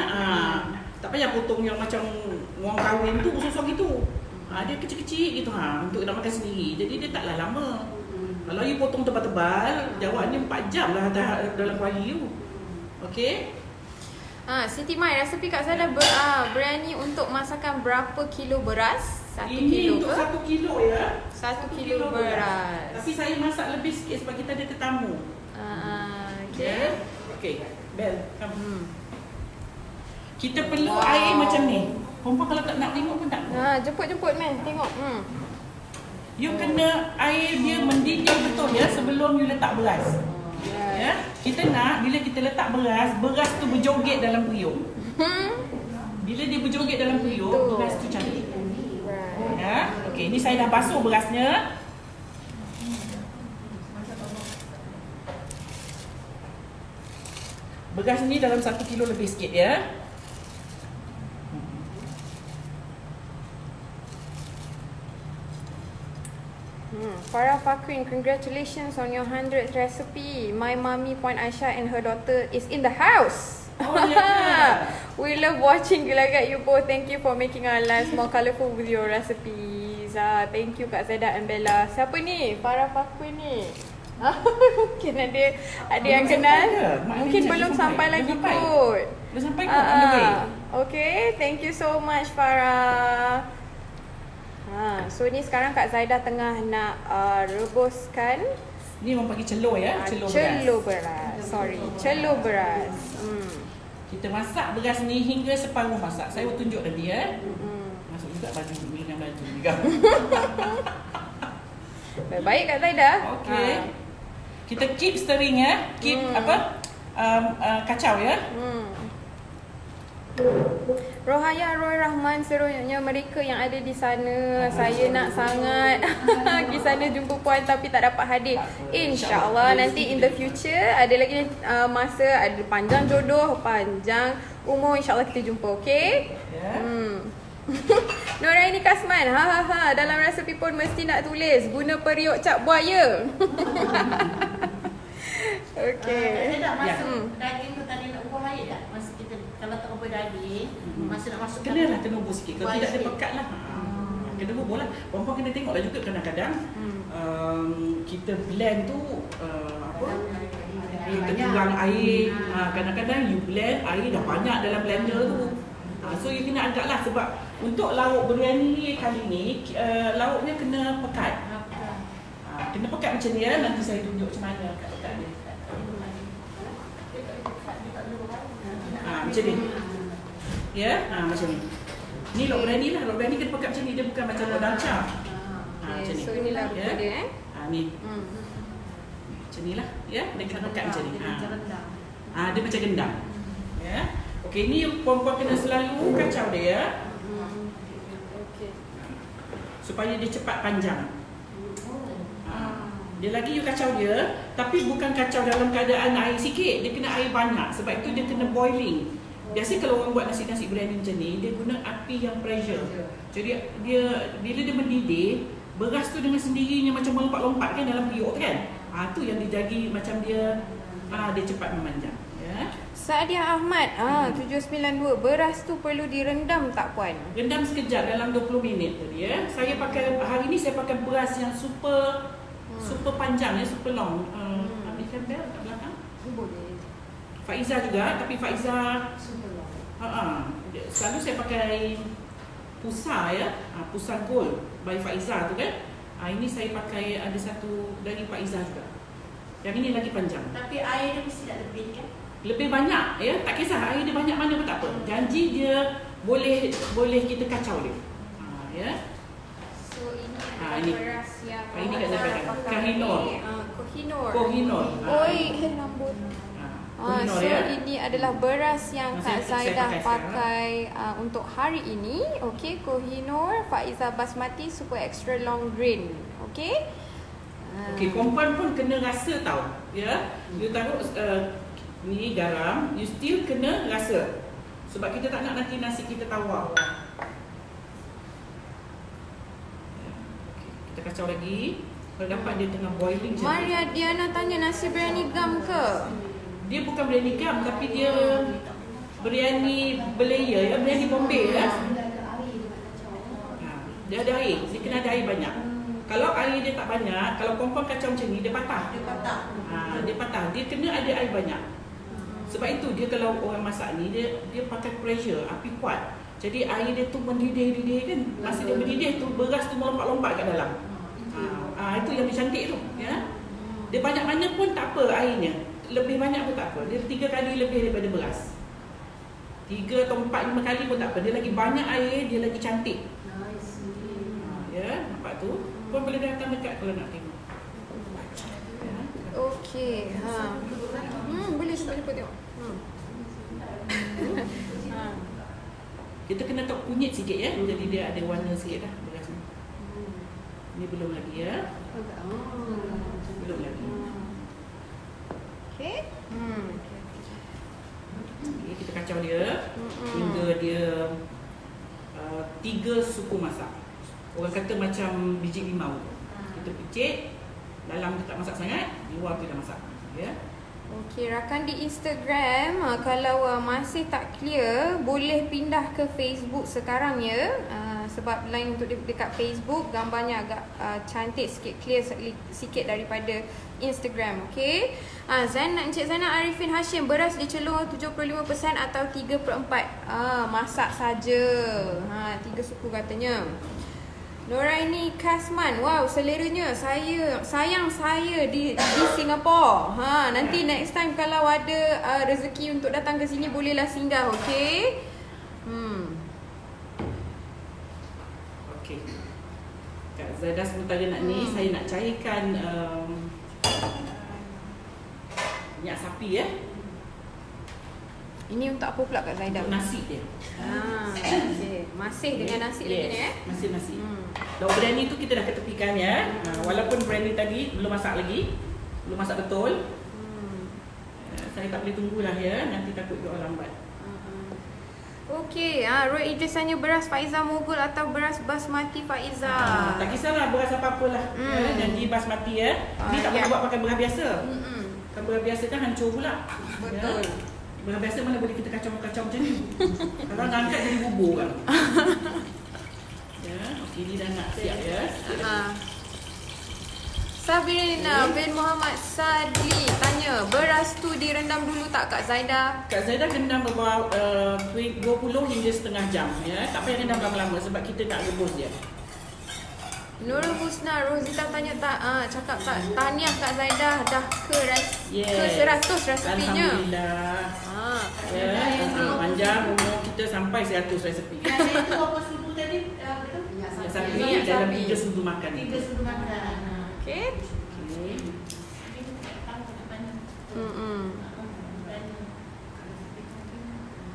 Tak payah potong yang macam orang kahwin tu besar gitu. Dia kecil-kecil gitu untuk nak makan sendiri. Jadi dia taklah lama. Kalau you potong tebal-tebal, jawabnya 4 jam lah dalam kuali you. Okey. Siti Mai, resepi Kak Zaidah biryani untuk masakan berapa kilo beras? 1 Ini kilo untuk ke? 1 kilo ya. 1 kilo beras. Tapi saya masak lebih sikit sebab kita ada tetamu. Okey. Okey. Bel, come. Kita perlu air macam ni. Perempuan kalau tak nak tengok pun tak apa. Jemput men, tengok. You kena air dia mendidih betul ya sebelum you letak beras. Ya. Kita nak bila kita letak beras tu berjoget dalam periuk. Bila dia berjoget dalam periuk, beras tu cantik. Ya. Okey, ni saya dah basuh berasnya. Beras ni dalam 1 kilo lebih sikit ya. Farah Fakrin, congratulations on your 100th recipe. My mommy Puan Aisyah and her daughter is in the house. Oh yeah. We love watching gelagat you both. Thank you for making our lives more colourful with your recipes. Thank you Kak Zaidah and Bella. Siapa ni? Farah Fakrin ni. Mungkin ada yang kenal. Mungkin belum sampai lagi kot. Dah sampai kot on the way. Okay, thank you so much Farah. So ni sekarang Kak Zaidah tengah nak rebuskan. Ni orang panggil celur ya, celur beras. Celur beras. Kita masak beras ni hingga separuh masak. Saya tunjuk tadi ya. Masuk juga baju dengan baju juga. Baik Kak Zaidah. Okey. Kita keep stirring ya. Keep kacau ya. Rohaya Roy Rahman, seronoknya mereka yang ada di sana. Saya nak sangat pergi sana jumpa puan tapi tak dapat hadir. InsyaAllah nanti in the future ada lagi masa, ada panjang jodoh, panjang umur, insyaAllah kita jumpa, okey? Nuraini Kasman, dalam resepi pun mesti nak tulis guna periuk cap buaya. Okey. Saya dah masuk daging tu tadi nak ubah air tak? Masa kita kalau tak ubah daging, masa nak masuk Kenalah tenubur sikit. Kalau tidak dia pekat lah. Kena bubur lah. Perempuan kena tengok lah juga kadang-kadang kita blend tu kita kurang air. Kadang-kadang you blend air dah banyak dalam blender tu. So you kena agak lah sebab untuk lauk biryani kali ni lauknya kena pekat. Kena pekat macam ni ya. Nanti saya tunjuk macam mana pekat dia. Macam ni. Ya, macam ni. Ni lauk biryani lah. Lauk biryani kena pekat macam ni. Dia bukan macam lauk dalca. Macam ni. So inilah rupa dia ni. Macam ni lah. Ya, dia kena pekat macam ni. Dia macam gendang. Ya. Okey, ni perempuan kena selalu kacau dia ya. Supaya dia cepat panjang. Dia lagi you kacau dia, tapi bukan kacau dalam keadaan air sikit, dia kena air banyak sebab itu dia kena boiling. Biasa kalau orang buat nasi biryani macam ni, dia guna api yang pressure. Jadi dia bila dia mendidih, beras tu dengan sendirinya macam melompat-lompat kan dalam periuk tu kan. Tu yang dijadi macam dia cepat memanjang, ya. Saadia Ahmad 792, beras tu perlu direndam tak puan? Rendam sekejap dalam 20 minit tadi ya. Saya pakai hari ni saya pakai beras yang super panjang ya, super long. Ambilkan bel kat belakang. Boleh. Faiza juga, tapi Faiza selalu saya pakai Pusa ya. Pusa Gold by Faiza tu kan. Ini saya pakai ada satu dari Faiza juga. Yang ini lagi panjang. Tapi air dia mesti tak lebih kan? Lebih banyak ya, tak kisah air dia banyak mana pun tak apa. Janji dia boleh kita kacau dia. Ya. So ini Ah, adalah ini. beras yang Ah, ini kat Zaidah Zaidah. pakai. Kohinoor. Kohinoor. Kohinoor. Oi, lambut. Kohinoor So ya. ini adalah beras yang Kak Saya Zaidah pakai pakai untuk hari ini. Okey, Kohinoor Faiza Basmati Super Extra Long Grain. Okey. Okey, perempuan pun kena rasa tau. Ya. You taruh ni garam, you still kena rasa. Sebab kita tak nak nanti nasi kita tawar. Kita kacau lagi. Kalau dapat dia tengah boiling je. Maria Diana tanya nasi biryani gam ke? Dia bukan biryani gam tapi dia biryani belayer ya, biryani Bombay ya. Dia ada air, dia kena ada air banyak. Kalau air dia tak banyak, kalau perempuan kacau macam ni dia patah. Dia patah. Dia kena ada air banyak. Sebab itu dia kalau orang masak ni dia pakai pressure, api kuat. Jadi air dia tu mendidih kan. Masa dia mendidih tu beras tu melompat-lompat kat dalam. Itu yang cantik tu ya. Dia banyak-banyak pun tak apa airnya. Lebih banyak pun tak apa. Dia 3 kali lebih daripada beras. 3 atau 4, 5 kali pun tak apa. Dia lagi banyak air, dia lagi cantik. Ya, nampak tu. Pun boleh datang dekat kalau nak tengok. Ya. Okey, boleh cuba tengok. Kita kena tok kunyit sikit ya. Jadi dia ada warna sikit dah beras ni. Ni belum lagi ya. Belum lagi. Okey. Okay, kita kacau dia hingga dia 3 suku masak. Orang kata macam biji limau. Kita picit, dalam dia tak masak sangat, luar tu dah masak. Ya. Okey, rakan di Instagram, kalau masih tak clear, boleh pindah ke Facebook sekarang ya. Sebab line untuk dekat Facebook gambarnya agak cantik sikit, clear sikit daripada Instagram. Okey. Encik Zainal Arifin Hashim, beras dicelur 75% atau 3/4. Masak saja. 3 suku katanya. Noraini Kasman, wow seleranya. Sayang saya di Singapura. Nanti next time kalau ada rezeki untuk datang ke sini bolehlah singgah, okey? Okey. Kak Zaidah sebentar nak ni, saya nak cairkan minyak sapi ya. Ini untuk apa pula Kak Zaidah? Untuk nasi dia. Okey. Masih dengan nasi lagi ni Masih nasi. Lauk biryani tu kita dah ketepikan ya. Walaupun biryani tadi belum masak lagi. Belum masak betul. Saya tak boleh tunggulah ya. Nanti takut dia orang lambat. Okey, Roy Idris tanya beras Faiza Mogul atau beras basmati Faiza? Tak kisahlah beras apa-apalah. Janji basmati ya. Ni tak boleh buat pakai beras biasa. Kalau beras biasa kan hancur pula. Betul. Ya? Beras biasa mana boleh kita kacau-kacau macam ni. Kalau nak angkat jadi bubur kan. Ya, okey ni dah nak siap ya. Sabrina bin Muhammad Sadli tanya, beras tu direndam dulu tak Kak Zaidah? Kak Zaidah rendam beberapa 20 hingga setengah jam ya. Tak payah rendam lama-lama sebab kita nak rebus dia. Nurul Husna Rosita tanya cakap tak tahniah Kak Zaidah dah ke 100 resepinya. Alhamdulillah. Panjang umur kita sampai 100 resepi. Yang itu apa sudu tadi? Sapi dalam 3 sudu makan. 3 sudu makan. Okey.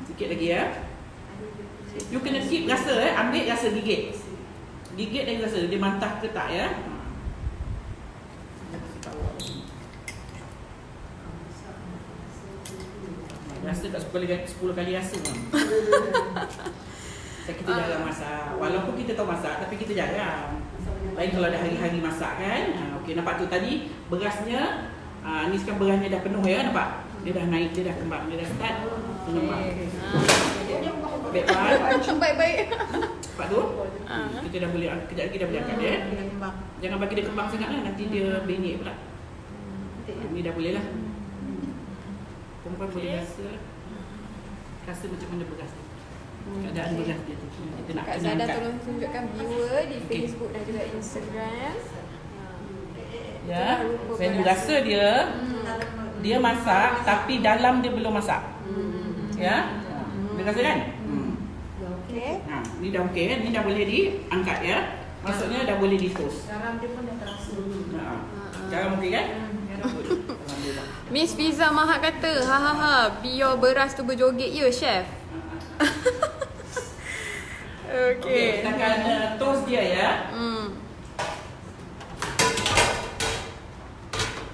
Sikit lagi ya. You kena keep rasa ambil rasa gigit. Gigit dan rasa dia mantap ke tak ya. Rasa tak 10 kali rasa pun. Kita jarang masak. Walaupun kita tahu masak tapi kita jarang. Lain kalau ada hari-hari masak kan. Okey, nampak tu tadi berasnya ni sekarang berasnya dah penuh ya, nampak? Dia dah naik, dia dah kembang, dia dah start mengembang. Baik-baik. Nampak tu? Kita dah boleh, kejap lagi dah boleh angkat dia. Jangan bagi dia kembang sangatlah, nanti dia benyek pula. Ni dah boleh lah. Perempuan boleh rasa macam mana beras dia. Keadaan beras dia tu. Kita nak Kak Zaidah tolong tunjukkan viewer di Facebook dan juga Instagram. Ya, saya rasa dia masak tapi dalam dia belum masak. Ya. Dia rasa kan? Ni dah okey, ni dah boleh diangkat ya. Maksudnya dah boleh di toast. Garam dia pun dah terasa. Garam okey kan? Garam. Alhamdulillah. Miss Fiza Mahat kata, biar beras tu berjoget ya, chef. Okey, kita akan toast dia ya.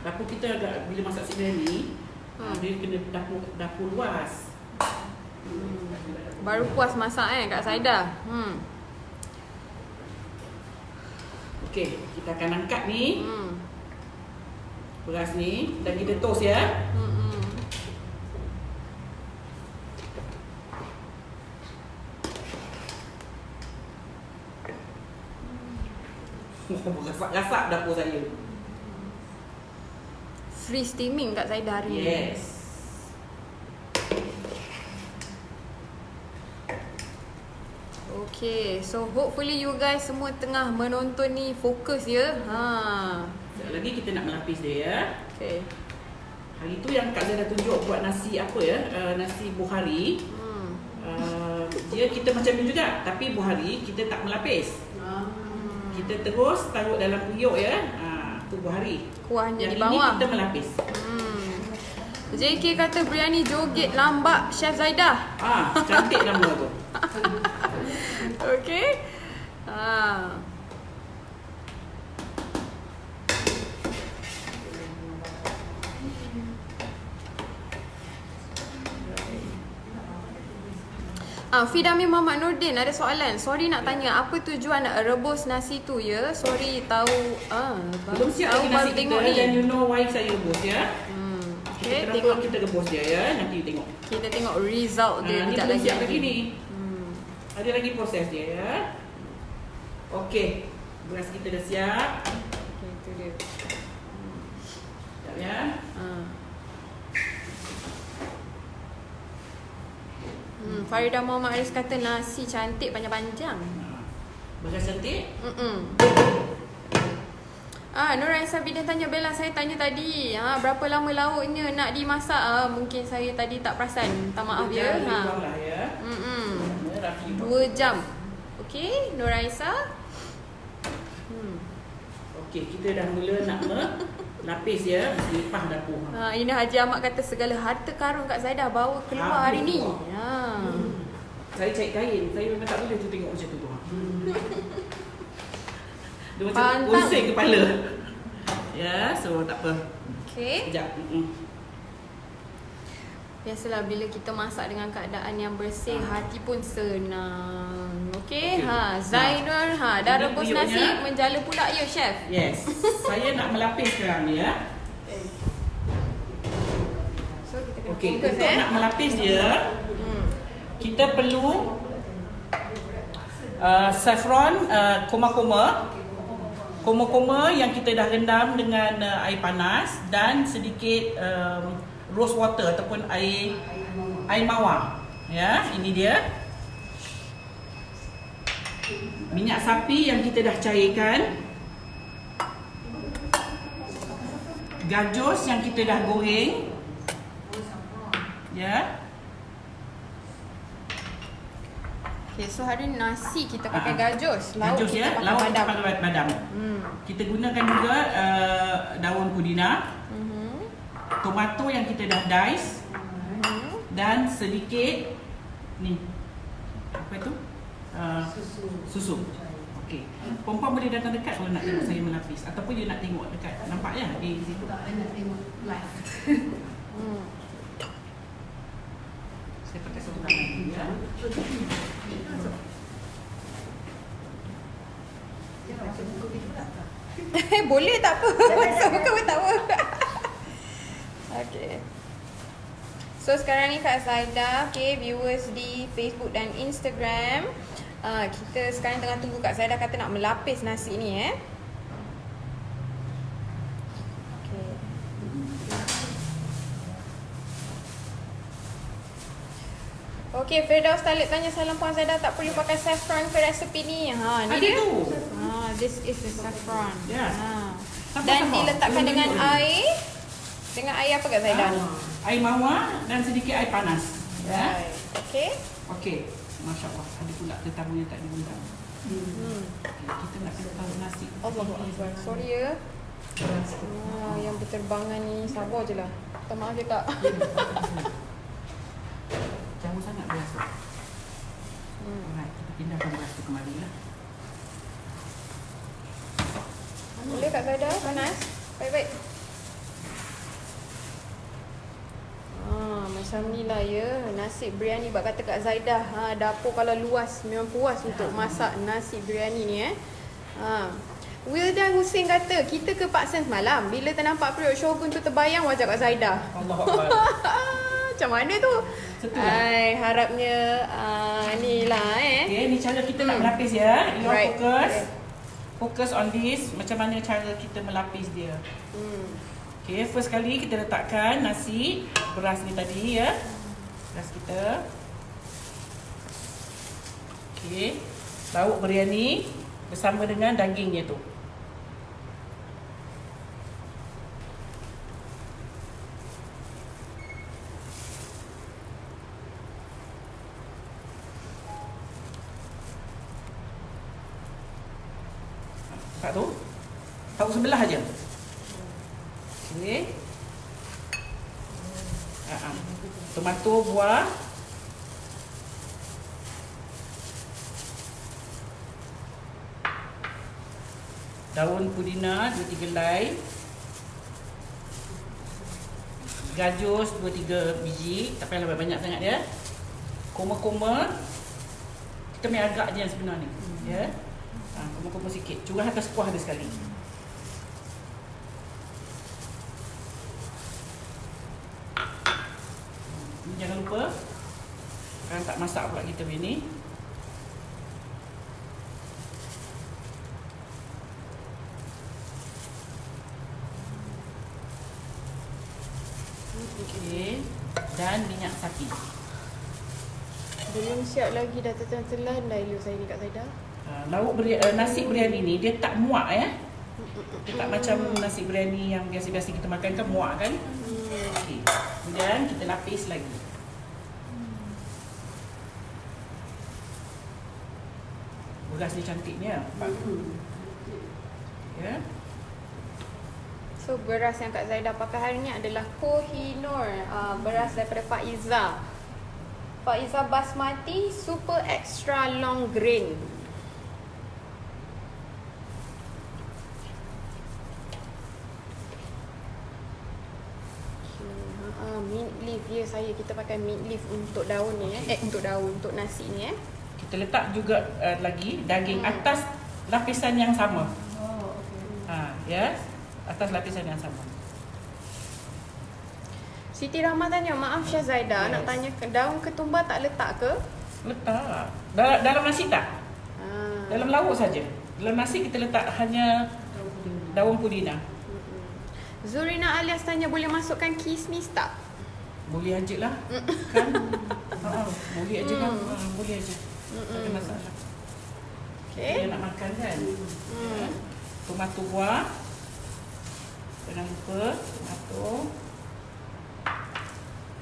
Dapur kita agak bila masak sebenarnya ni, dia kena dapur luas. Baru puas masak Kak Saida. Okey, kita akan angkat ni beras ni dan kita toast ya. Gasak-gasak dapur saya. Free steaming Kak Saida hari ni. Yes. Okay, so hopefully you guys semua tengah menonton ni fokus ya. Sekejap lagi kita nak melapis dia ya. Okay. Hari tu yang Kak Zara tunjuk buat nasi apa ya, nasi buhari. Dia kita macam ni juga, tapi buhari kita tak melapis. Kita terus taruh dalam periuk ya. Tu buhari. Kuahnya yang di bawah. Ini kita melapis. JK kata biryani joget lambak Chef Zaidah. Cantik nama tu. Okay. Fidami Muhammad Nordin ada soalan. Sorry nak tanya, apa tujuan nak rebus nasi tu ya? Sorry tahu belum siap lagi nasi kita dan you know why saya rebus ya. Okay, tengok kita rebus dia ya. Nanti you tengok. Kita tengok result dia ni sekejap belum lagi. siap lagi ni. Ada lagi proses dia ya. Okey, beras kita dah siap. Okay, itu dia. Siap ya. Farida Muhammad Aris kata nasi cantik panjang-panjang. Beras cantik? Nur Raisa Bidin tanya Bella, saya tanya tadi berapa lama lauknya nak dimasak? Mungkin saya tadi tak perasan. Minta maaf ya. 2 jam. Okey, Nur Raisa. Okey, kita dah mula nak melapis ya, limpah dapur. Ini Haji Ahmad kata segala harta karun Kak Zaidah bawa keluar hari ni. Saya cari kain, saya memang tak boleh tu tengok macam tu. Dia macam Pantang. pusing kepala. Ya, so tak apa. Okey. Sekejap. Biasalah bila kita masak dengan keadaan yang bersih, hati pun senang. Okey. Zainur dah Ini rebus periuknya. nasi menjala pula ya chef. Yes. Saya nak melapis sekarang ni ya. So kita kena Okey, fokus untuk nak melapis dia, kita perlu saffron koma-koma yang kita dah rendam dengan air panas dan sedikit rose water ataupun air mawar. Ya, ini dia. Minyak sapi yang kita dah cairkan. Gajus yang kita dah goreng. Ya. Okay, so hari ni nasi kita pakai gajus. Lauk Gajus kita ya, pakai lauk kita badam. pakai badam. Kita gunakan juga daun pudina, tomato yang kita dah dice, dan sedikit ni apa itu? Susu. Okey. Perempuan boleh datang dekat kalau nak tengok saya melapis ataupun dia nak tengok dekat. Nampak ya di situ. Tak nak tengok live. Saya pakai satu tangan ni ya. Boleh tak apa. Masa buka pun tak apa. Okay. So sekarang ni Kak Zaidah, okay, viewers di Facebook dan Instagram, kita sekarang tengah tunggu Kak Zaidah kata nak melapis nasi ni Okay. Okay, Firdaus Talib tanya salam Puan Zaidah, tak perlu pakai saffron ke resepi ni? Ni Ada dia. tu. This is the saffron. Ya. Saffron Dan sama. diletakkan Belum dengan tunjuk ni. air. Dengan air apa Kak Zaidah? Air mawar dan sedikit air panas. Ya. Right. Okay. Okey. Masya Allah, ada pula tetamu yang tak diundang. Okay, kita nak kena tahu nasi. Allahu Akbar. Sorry ya. Yang berterbangan ni sabar je lah. Minta maaf je Kak. Jauh sangat beras tu. Alright, kita pindahkan beras tu kemari lah. Boleh Kak Zaida? Panas? Baik-baik. Macam ni lah ya. Nasi biryani bak kata Kak Zaida. Dapur kalau luas memang puas untuk masak nasi biryani ni Wildan Hussein kata, kita ke Pak Sen semalam. Bila ternampak periuk Shogun tu terbayang wajah Kak Zaida. Allah Akbar. Macam mana tu? Setuju. Harapnya ni lah Okay, ni cara kita nak melapis ya. You Right. focus. Okay. Focus on this. Macam mana cara kita melapis dia. Okay, first kali kita letakkan nasi beras ni tadi ya. Beras kita. Okay. Lauk biryani bersama dengan dagingnya tu. Tak tu? Tahu sebelah aja. Okey. Tomato buah. Daun pudina 2-3 helai. Gajus 2-3 biji, tak payah banyak sangat ya. Koma-koma. Kita main agak je yang sebenar ni. Ya. Koma-koma sikit. Curah atas kuah dia sekali. Jangan lupa, kan tak masak pula kita ni. Okey, dan minyak sapi. Belum siap lagi dah tertelan dah ilmu saya ni Kak Zaida. Nasi biryani ni dia tak muak ya. Dia tak macam nasi biryani yang biasa-biasa kita makan kan muak kan. Okey. Kemudian kita lapis lagi. Beras ni cantiknya. Ya. So beras yang Kak Zaida pakai hari ni adalah Kohinoor, beras daripada Faiza. Faiza Basmati Super Extra Long Grain. Mint leaf ya, kita pakai mint leaf untuk daun ni untuk nasi ni Kita letak juga lagi daging atas lapisan yang sama. Ya. Atas lapisan yang sama. Siti Rahma tanya, maaf Syah Zaida, nak tanya daun ketumbar tak letak ke? Letak. Dalam nasi tak? Dalam lauk saja. Dalam nasi kita letak hanya daun pudina. Zurina Alias tanya, boleh masukkan kismis tak? Boleh aja lah. Kan? Boleh aja lah. Boleh aja. Tak ada masalah. Okay. Dia nak makan kan? Tomato buah. Jangan lupa tomato.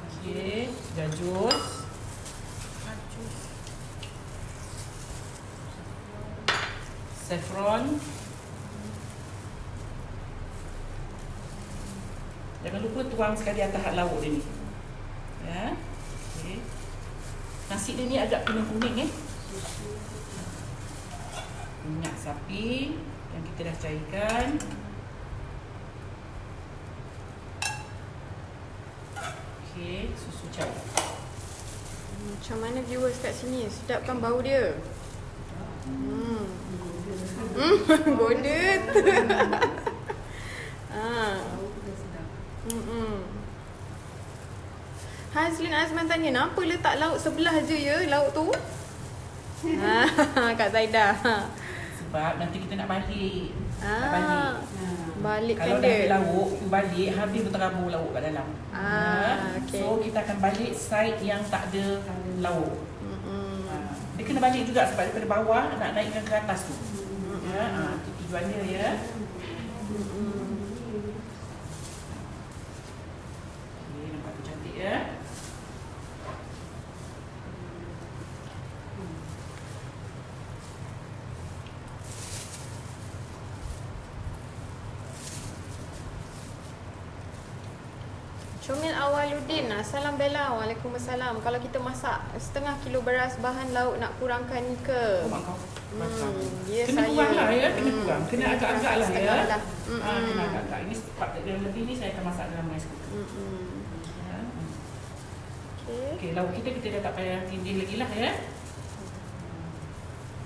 Okey, gajus. Saffron. Jangan lupa tuang sekali atas lauk dia ni. Ya. Okey. Nasi dia ni agak kuning-kuning minyak sapi yang kita dah cairkan. Okey, susu cair. Macam mana viewers kat sini? Sedap kan bau dia? Godet. Hazlin Azman tanya, kenapa letak lauk sebelah je ya lauk tu? Kak Zaida. Sebab nanti kita nak balik. Balikkan kalau dah dia. lauk, balik habis berterabur lauk kat dalam. Okay. So kita akan balik side yang tak ada lauk. Dia kena balik juga sebab daripada bawah nak naikkan ke atas tu. Itu tujuannya ya. Okay, nampak tu cantik ya. Comel Awaluddin, salam Bella. Waalaikumsalam. Kalau kita masak setengah kilo beras, bahan lauk nak kurangkan ke? Mak kau. Ya, Kena saya. kurang lah ya, kena kurang. Kena agak-agak lah ya. setengah lah. Kena agak-agak. Ini yang lebih ni saya akan masak dalam rice cooker. Ya. Okay. Okey, lauk kita dah tak payah tindih lagi lah ya.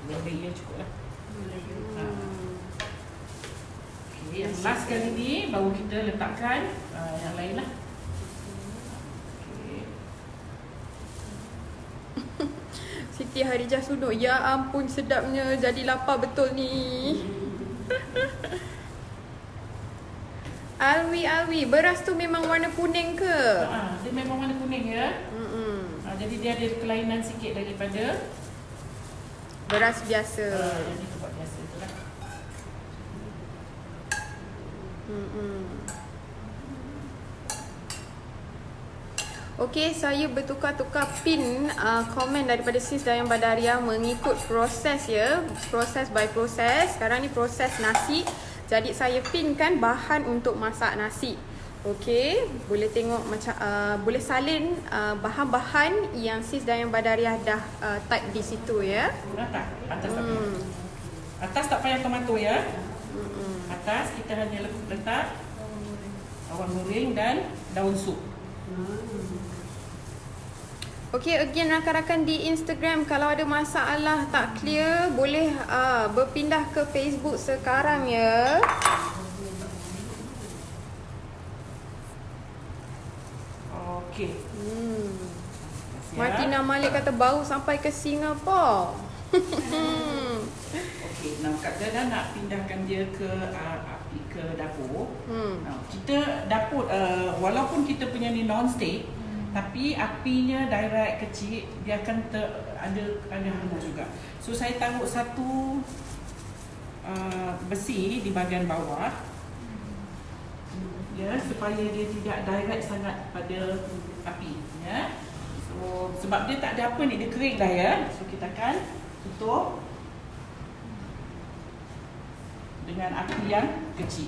Lebih ya cukup lah. Okey, yang last kali ni baru kita letakkan yang lain lah. Siti Harijah Suno, ya ampun sedapnya, jadi lapar betul ni. Alwi, beras tu memang warna kuning ke? Dia memang warna kuning ya. Jadi dia ada kelainan sikit daripada Beras biasa. Jadi tempat biasa tu lah. Okey, saya bertukar-tukar pin komen daripada Sis Dayang Badaria mengikut proses ya. Proses by proses. Sekarang ni proses nasi. Jadi saya pinkan bahan untuk masak nasi. Okey, boleh tengok macam boleh salin bahan-bahan yang Sis Dayang Badaria dah type di situ ya. Tak? Atas tak payah. Atas tak payah tomato ya. Atas kita hanya letak bawang goreng dan daun sup. Okey, again rakan-rakan di Instagram, kalau ada masalah tak clear boleh berpindah ke Facebook sekarang ya. Okey. Martina Malik kata bau sampai ke Singapura. Okey, Kak Jana nak pindahkan dia ke api ke dapur. Kita dapur walaupun kita punya ni non stick, tapi apinya direct kecil, dia akan ada hangul juga. So saya taruh satu besi di bahagian bawah. Ya, supaya dia tidak direct sangat pada api, ya. So sebab dia tak ada apa ni, dia kering dah ya. So kita akan tutup dengan api yang kecil.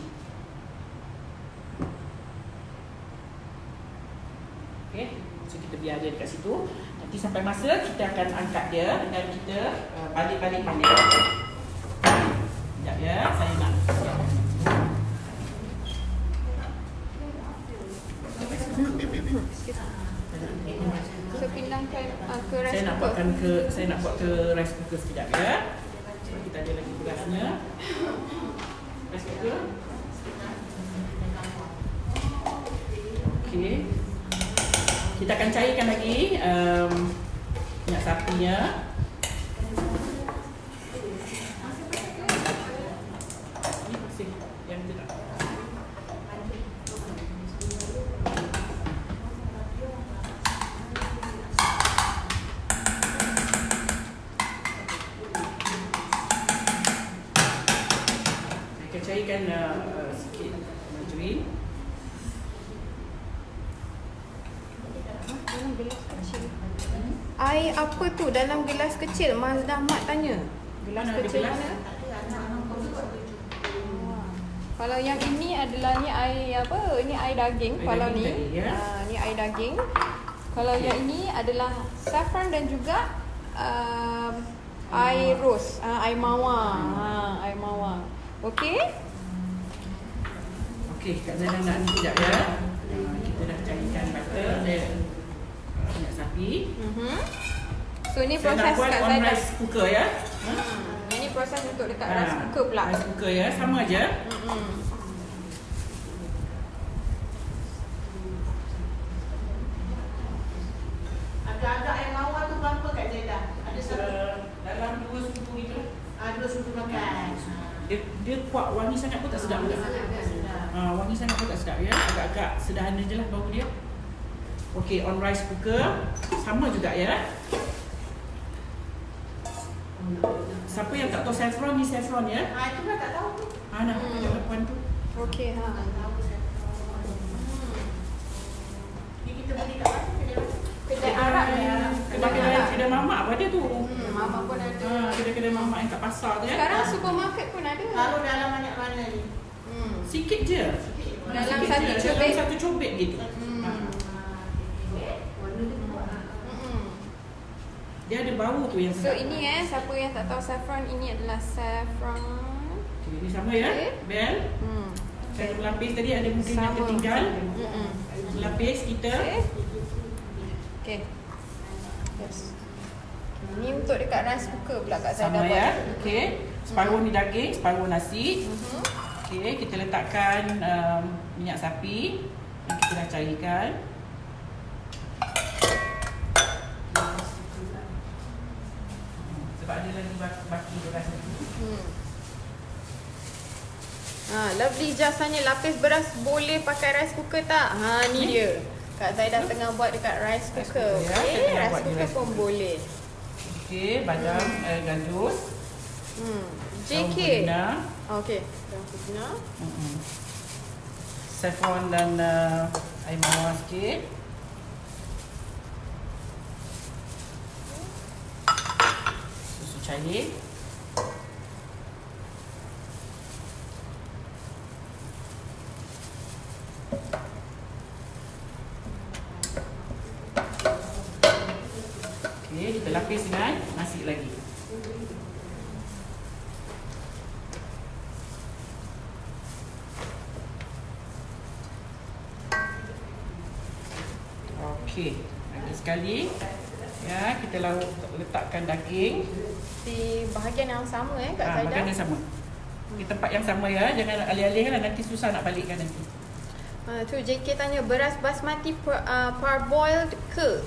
Okay, so kita biar dia dekat situ. Nanti sampai masa kita akan angkat dia dan kita balik-balik balik. Sekejap ya, saya nak So pindahkan ke rice cooker. Saya nak buat ke rice cooker sekejap ya. So kita ada lagi berasnya. Rice cooker. Okey. Kita akan cairkan lagi minyak sapinya. Ini bersih yang tu tak. Kita cairkan sikit margarin. Dalam gelas kecil. Air apa tu dalam gelas kecil? Mazdah Mat tanya. Gelas Mana kecil ada gelas? mana? Kalau yang ini adalah ni air apa? Ini air daging. Air Kalau daging ni, tadi, ya. ni air daging. Kalau yang ini adalah saffron dan juga air rose, air mawar. Air mawar. Okey? Okey, Kak Zana nak ni sekejap ya. Kita dah cairkan butter dan minyak sapi. So ni Saya nak proses buat Kak on Zaida. rice cooker ya. Ini proses untuk letak rice cooker pula. Rice cooker ya, sama aja. Agak-agak air mawar tu berapa Kak Zaida? Ada satu Dalam 2 sudu gitu. 2 sudu makan. Dia kuat, wangi sangat pun tak sedap juga. Wangi sangat pun tak sedap ya. Agak-agak sederhana je lah bau dia. Okey, on rice cooker sama juga ya. Siapa yang tak tahu saffron ni saffron ya? Itu pun tak tahu tu. Nak tunjuk puan tu. Okey ha. Ni kita beli kat mana? Kedai Arab ya. Kedai mamak pun ada tu. Mama pun ada. Kedai-kedai mamak yang kat pasar tu ya. Sekarang supermarket pun ada. Taruh dalam banyak mana ni? Sikit je. Dalam Sikit satu je. cubit. Dalam satu cubit gitu. Dia ada bau tu yang So sedap. ini siapa yang tak tahu saffron, ini adalah saffron. Okay, ini sama ya. Okay. Bel. Cara melapis tadi ada mungkin yang Sama. tertinggal. Melapis kita. Okay. Yes. Ini untuk dekat rice cooker pula Kak Zaida Sama buat. ya. Okey. Separuh ni daging, separuh nasi. Okey, kita letakkan minyak sapi yang kita dah cairkan. Sebab ada lagi baki beras ni. Lovely just tanya lapis beras boleh pakai rice cooker tak? Ni dia. Kak Zaida tengah buat dekat rice Rice cooker. cooker, ya. Okay, Saya tengah rice buat di cooker rice pun cooker. boleh. Okey, badam, gajus, daun JK. purina, Okay. Daun purina. saffron dan air mawar sikit. Susu cair. Okey, kita lapis dengan nasi lagi. Okey, lagi sekali. Ya, kita letakkan daging. Di bahagian yang sama Kak Zaida. Makan yang sama. Di tempat yang sama ya, jangan alih-alih lah, nanti susah nak balikkan nanti. Tu JK tanya beras basmati parboiled ke?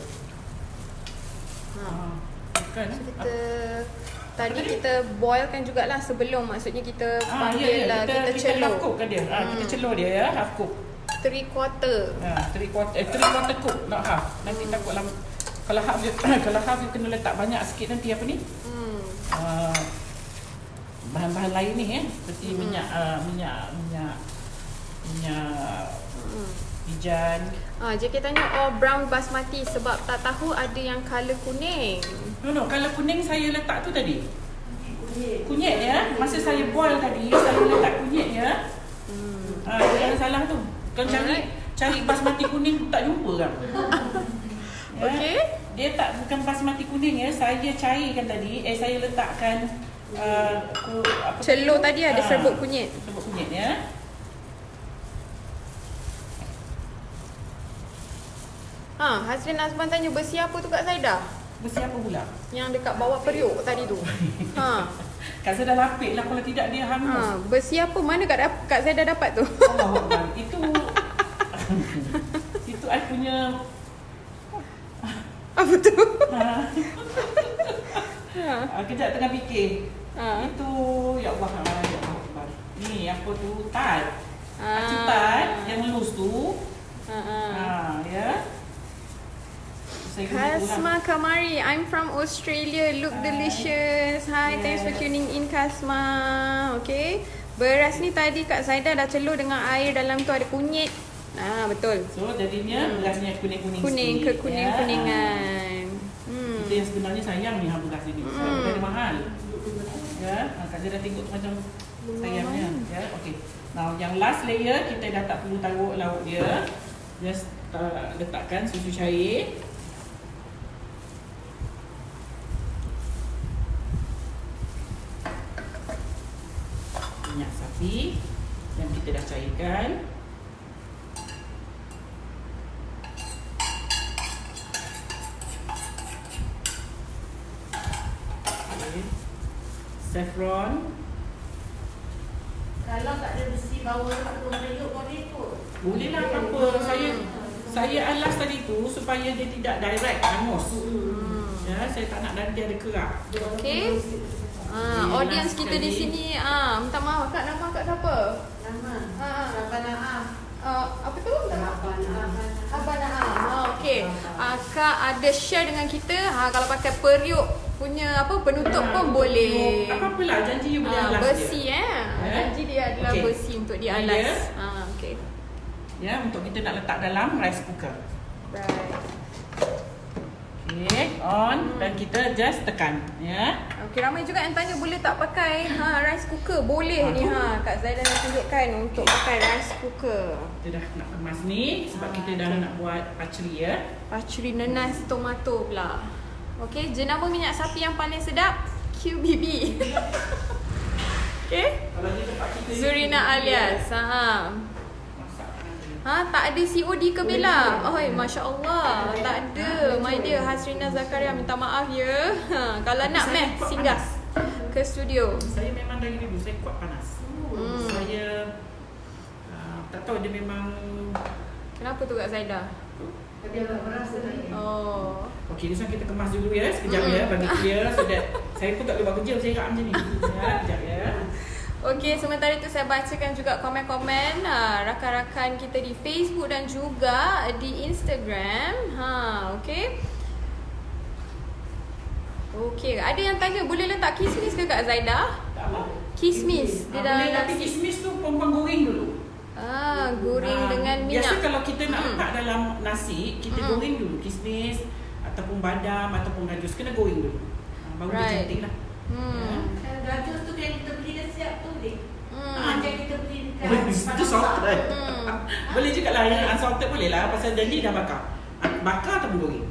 Bukan. So kita tadi kita boilkan jugalah sebelum, maksudnya kita panggil lah, kita kita celur. half cook kan dia. Kita celur dia ya, half cook. 3/4. 3/4 cook, not half. Nanti takut lama. Kalau half dia, kalau half dia kena letak banyak sikit nanti apa ni? Bahan-bahan lain ni seperti minyak pijan. JK tanya brown basmati sebab tak tahu ada yang colour kuning. No, kalau kuning saya letak tu tadi. Kunyit ya. Masa saya boil tadi, saya letak kunyit ya. Jangan salah tu. Kalau cari basmati kuning tak jumpa kan. Ya. Okey. Dia bukan basmati kuning ya. Saya cairkan tadi, saya letakkan Celur tadi ada serbuk kunyit. Serbuk kunyit ya. Hazrin Azman tanya besi apa tu Kak Zaida? Besi apa pula? Yang dekat bawah periuk tadi tu. Kak Zaida lapik lah, kalau tidak dia hangus. Besi apa? Mana Kak Zaida dapat tu? Allah Akbar. Itu I punya Apa tu? Kejap tengah fikir. Itu ya Allah, ya Allah. Ni apa tu? Tad. Tad yang lus tu. Ya. Kasma Kamari, I'm from Australia. Look delicious. Hi, thanks for tuning in Kasma. Okay. Beras ni tadi Kak Zaida dah celur dengan air, dalam tu ada kunyit. Betul. So jadinya berasnya kuning-kuning Kuning sikit, ke kuning-kuningan. Kita yang sebenarnya sayang ni beras ini. Sebab dia mahal. Ya, Kak Zaida tengok tu macam sayangnya. Ya, okey. Now yang last layer kita dah tak perlu taruh lauk dia. Just letakkan susu cair. Minyak sapi yang kita dah cairkan. Saffron. Kalau tak ada besi bawah tu periuk boleh ikut. Boleh lah, apa-apa. Saya alas tadi tu supaya dia tidak direct hangus. Ya, saya tak nak nanti ada kerak. Okay. Audience kita di sini minta maaf Kak, nama Kak siapa? Nama. Abang apa tu? Abang okey. Ah. Kak ada share dengan kita kalau pakai periuk punya penutup pun boleh. Apa-apalah, janji you boleh alas besi dia. janji dia adalah Okey. besi untuk dialas. Okey. Ya, untuk kita nak letak dalam rice cooker. Right. Okay, on dan kita just tekan, ya. Okey, ramai juga yang tanya boleh tak pakai rice cooker? Boleh ni Kak Zaida dah tunjukkan untuk pakai rice cooker. Kita dah nak kemas ni sebab kita dah nak buat pacri ya. Pacri nenas tomato pula. Okey, jenama minyak sapi yang paling sedap QBB. Okey. Kalau di tempat kita Zurina alias. Tak ada COD ke Bella? Oh, Masya Allah. Tak ada. My dear Hasrina Zakaria, minta maaf ya. Kalau nak singgah ke studio. Saya memang dari dulu saya kuat panas. Saya tak tahu dia memang. Kenapa tu Kak Zaidah? Dia berasa lagi. Oh. Okey, ni kita kemas dulu ya, sekejap ya, bagi clear so that saya pun tak boleh buat kerja saya kat macam ni. Ya, sekejap ya. Okey, sementara itu saya bacakan juga komen-komen rakan-rakan kita di Facebook dan juga di Instagram. Okey. Okey, ada yang tanya boleh letak kismis ke Kak Zaidah? Tak apa. Kismis di dalam boleh, tapi nasi. kismis tu perempuan goreng dulu. Goreng dengan minyak. Biasa kalau kita nak letak dalam nasi, kita goreng dulu kismis ataupun badam ataupun gajus, kena goreng dulu. Baru dia cantik lah. Gajus tu yang kita beli dah siap tu deh. Macam kita beli Itu salted. Boleh juga lah yang unsalted boleh lah, pasal janji dah bakar. Bakar ataupun goreng.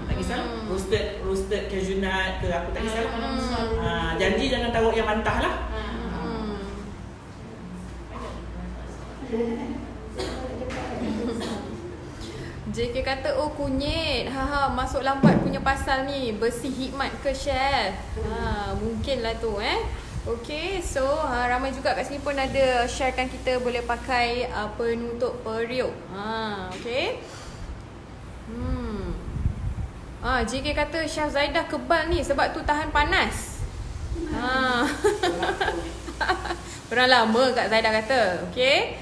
Tak kisah. Roasted cashew nut ke apa tak kisah. Janji jangan taruh yang mentah lah. JK kata kunyit. Masuk lambat punya pasal ni. Bersih hikmat ke chef? Mungkinlah tu Okey, so ramai juga kat sini pun ada sharekan kita boleh pakai penutup periuk. Okey. JK kata Chef Zaidah kebal ni sebab tu tahan panas. Pernah lama Kak Zaidah kata. Okey.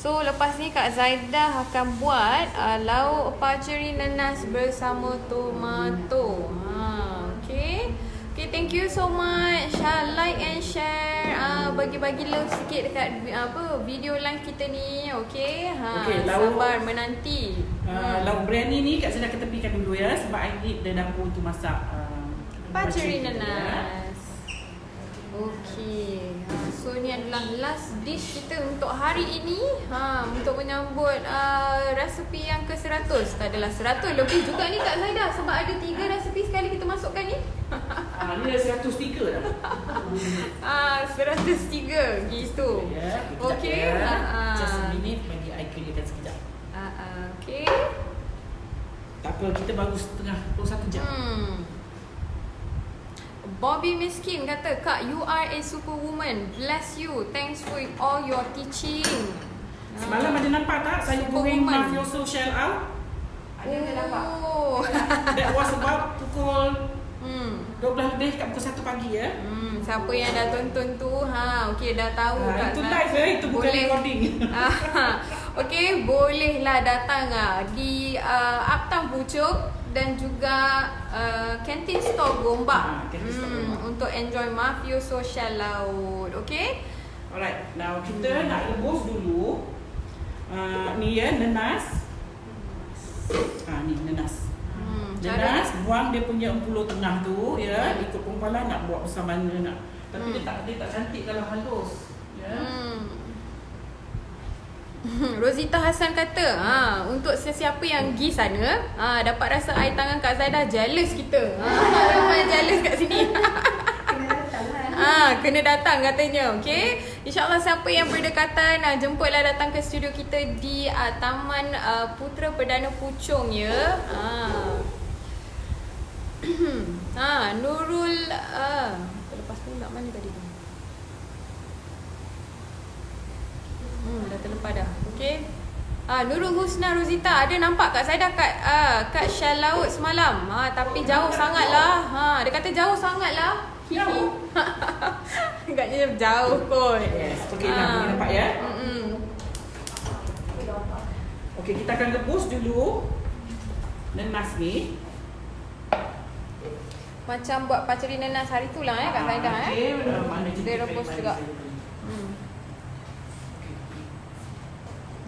So lepas ni Kak Zaidah akan buat lauk paceri nanas bersama tomato. Okey. Okay, thank you so much. Like and share. Bagi-bagi love sikit dekat video live kita ni. Okey. Sabar menanti. Lauk biryani ni Kak Zaidah ketepikan dulu ya, sebab I need the dapur untuk masak paceri nanas. Okey. So ni adalah last dish kita untuk hari ini. Untuk menyambut resepi yang ke-100. Tak adalah 100 lebih juga ni Kak Zaidah, sebab ada 3 resepi sekali kita masukkan ni. Ni dah 103 dah. 103 gitu. Okey. Just a minute, bagi I clearkan sekejap. Okey. Tak apa, kita baru setengah 21 jam. Bobby Miskin kata, Kak, you are a superwoman. Bless you. Thanks for all your teaching. Semalam ada nampak tak saya goreng mafioso shell out? Ada ke nampak? That was about pukul 12 lebih kat pukul 1 pagi ya. Siapa yang dah tonton tu, okey dah tahu Itu live ya, itu bukan recording. Okey, bolehlah datang di Uptown Puchong dan juga kantin store Gombak untuk enjoy mafioso shell laut. Okey? Alright, now kita nak rebus dulu. Ni ya, nenas. Ni nenas. Nenas, buang dia punya empuluh tengah tu ya, ikut perempuan nak buat besar mana nak. Tapi dia tak cantik kalau halus. Ya. Rosita Hassan kata, untuk sesiapa yang pergi sana, dapat rasa air tangan Kak Zaidah jealous kita. Ramai jealous kat sini. Kena datang katanya. Okey. InsyaAllah siapa yang berdekatan, jemputlah datang ke studio kita di Taman Putra Perdana Puchong ya. Nurul terlepas pula mana tadi tu? Dah terlepas dah. Okey. Nurul Husna Rosita ada nampak Kak Zaidah kat shell laut semalam. Tapi jauh sangatlah. Dia kata jauh sangatlah. Jauh. Agaknya jauh kot. Yes. Okey, nampak ya. Okey, kita akan rebus dulu nenas ni. Macam buat paceri nanas hari tu lah Kak Zaidah Dia rebus juga.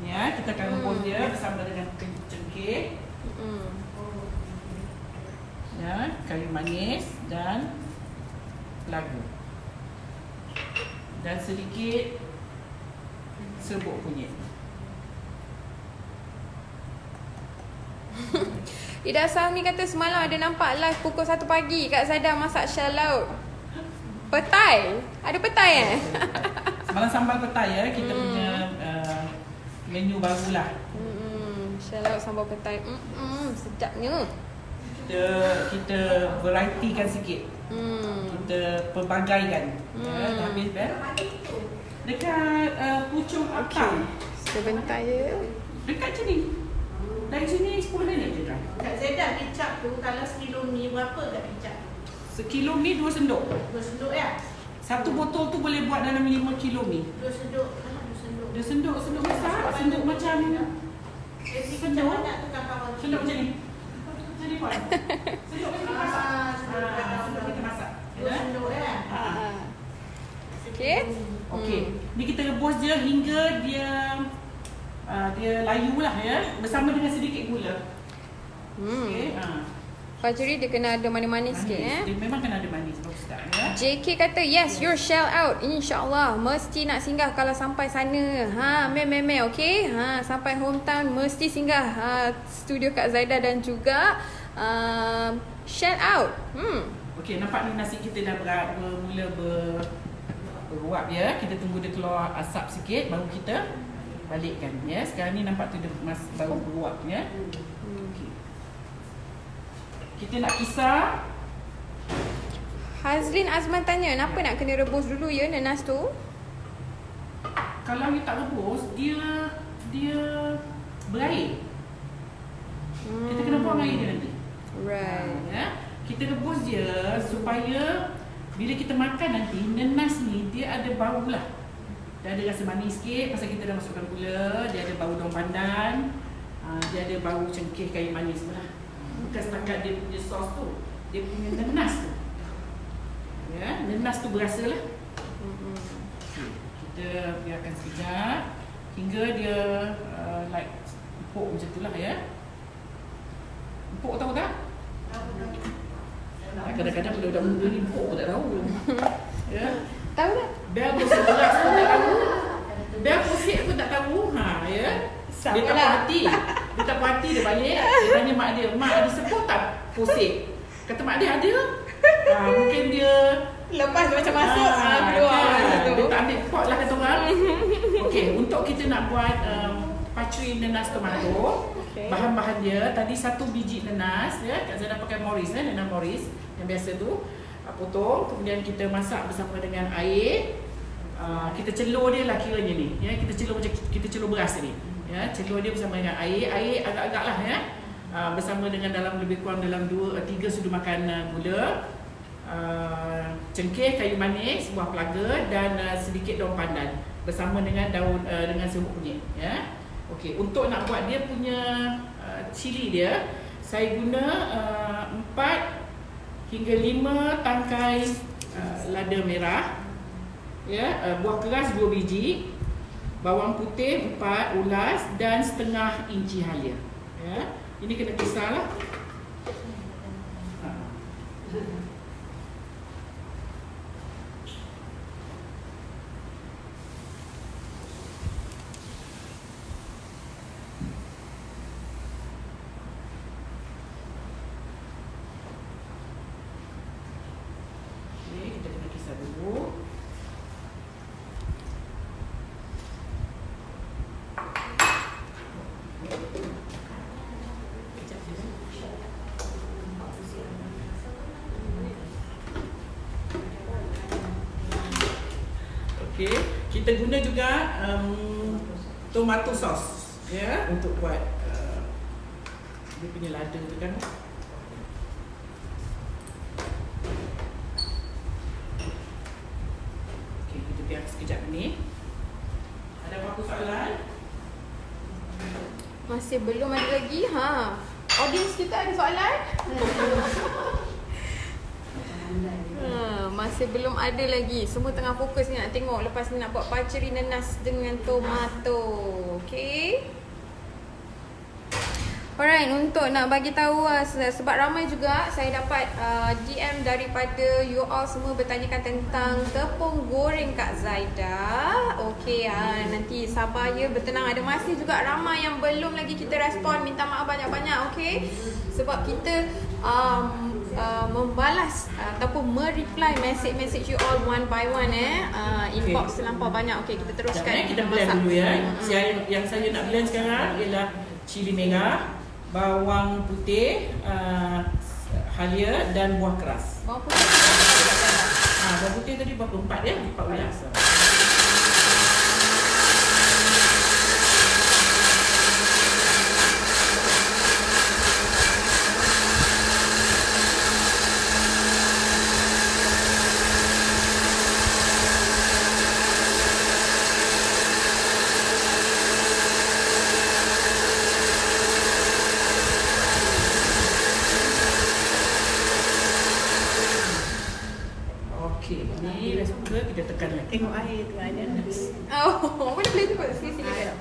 Ya, kita akan rebus dia bersama dengan cengkeh. Ya, kayu manis dan lagu. Dan sedikit serbuk kunyit. Ida Salmi kata semalam ada nampak live pukul 1 pagi Kak Zaida masak shell laut. Petai? Ada petai Semalam sambal petai ya, kita punya menu barulah. Shell laut sambal petai. Sedapnya. Kita varietykan sikit. Kita pelbagaikan. Dah habis dah. Dekat Puchong Akang. Sebentar je. Dekat sini. Dari sini 10 minit je kan. Kak Zaida, kicap tu kalau sekilo mi berapa kat kicap? Sekilo mi 2 sendok. 2 sendok ya? Satu botol tu boleh buat dalam 5 kilo mi. 2 sendok. 2 sendok. 2 sendok, sendok besar, sendok macam Kicap banyak tu kawan-kawan. sendok macam ni. Macam ni puan. Sendok macam ni masak. Sendok kita masak. 2 sendok ya? Okey. Okey. Ni kita rebus dia hingga dia layu lah ya, bersama dengan sedikit gula. Okey. Fajri dia kena ada manis-manis sikit Dia memang kena ada manis, bagus tak ya? JK kata yes, your shell out. InsyaAllah mesti nak singgah kalau sampai sana. Meh okey. Sampai hometown mesti singgah studio Kak Zaida dan juga shell out. Okey, nampak ni nasi kita dah mula beruap ya. Kita tunggu dia keluar asap sikit baru kita balikkan ya. Sekarang ni nampak tu dia baru beruap ya. Okey. Kita nak kisar. Hazlin Azman tanya, kenapa nak kena rebus dulu ya nanas tu? Kalau you tak rebus, dia berair. Kita kena buang air dia nanti. Right. Ya. Kita rebus dia supaya bila kita makan nanti nanas ni dia ada bau lah. Dia ada rasa manis sikit pasal kita dah masukkan gula, dia ada bau daun pandan, dia ada bau cengkeh kayu manis lah. Bukan setakat dia punya sos tu, dia punya nanas tu. Ya, nanas tu berasa lah. Kita biarkan sekejap hingga dia like empuk macam tu lah ya. Empuk tahu tak? Kadang-kadang budak-budak muda ni empuk pun tak tahu. Ya. Tahu tak? Bel beras pun tak tahu. Bel pusik pun tak tahu. Ya. Dia tak puas hati. Dia tak puas hati dia balik. Dia tanya mak dia, "Mak ada sebut tak pusik?" Kata mak dia, "Ada." Mungkin dia Lepas dia macam masuk keluar kan. Dia tak ambil pot lah kata orang. Okey, untuk kita nak buat pacri nanas tomato, bahan-bahan dia tadi 1 biji nanas ya. Kak Zaida pakai Morris nanas Morris yang biasa tu. Potong, kemudian kita masak bersama dengan air. Kita celur dia lah kiranya ni ya. Kita celur macam kita celur beras ni ya. Celur dia bersama dengan air agak-agak lah ya. Bersama dengan dalam lebih kurang dalam 2-3 sudu makan gula, cengkeh kayu manis, buah pelaga dan sedikit daun pandan bersama dengan daun dengan serbuk kunyit ya. Okey, untuk nak buat dia punya cili dia, saya guna 4 hingga 5 tangkai lada merah ya, buah keras 2 biji, bawang putih 4 ulas dan setengah inci halia ya. Ini kena kisarlah. Kita kena kisar dulu. Okey, kita guna juga tomato sauce ya untuk buat dia punya lada tu kan. Okey, kita biar sekejap ni. Ada apa-apa soalan? Masih belum ada lagi. Audience kita ada soalan? Masih belum ada lagi. Semua tengah fokus ni nak tengok lepas ni nak buat paceri nanas dengan tomato. Okay. Alright, untuk nak bagi tahu sebab ramai juga saya dapat DM daripada you all semua bertanyakan tentang tepung goreng Kak Zaida. Okay, nanti lagi. Sabar ya, bertenang. Ada masih juga ramai yang belum lagi kita respon. Minta maaf banyak-banyak, okay? Sebab kita membalas ataupun mereply message you all one by one inbox terlampau banyak. Okay, kita teruskan. Kita blend dulu ya. Yang saya nak blend sekarang ialah cili merah, bawang putih, halia dan buah keras. Bawang putih berapa? Bawang putih tadi berapa? 4 ya? 4 belas. Okey, ni rice cooker kita tekan lagi. Tengok air tu ada. Oh, boleh tukar sini kan?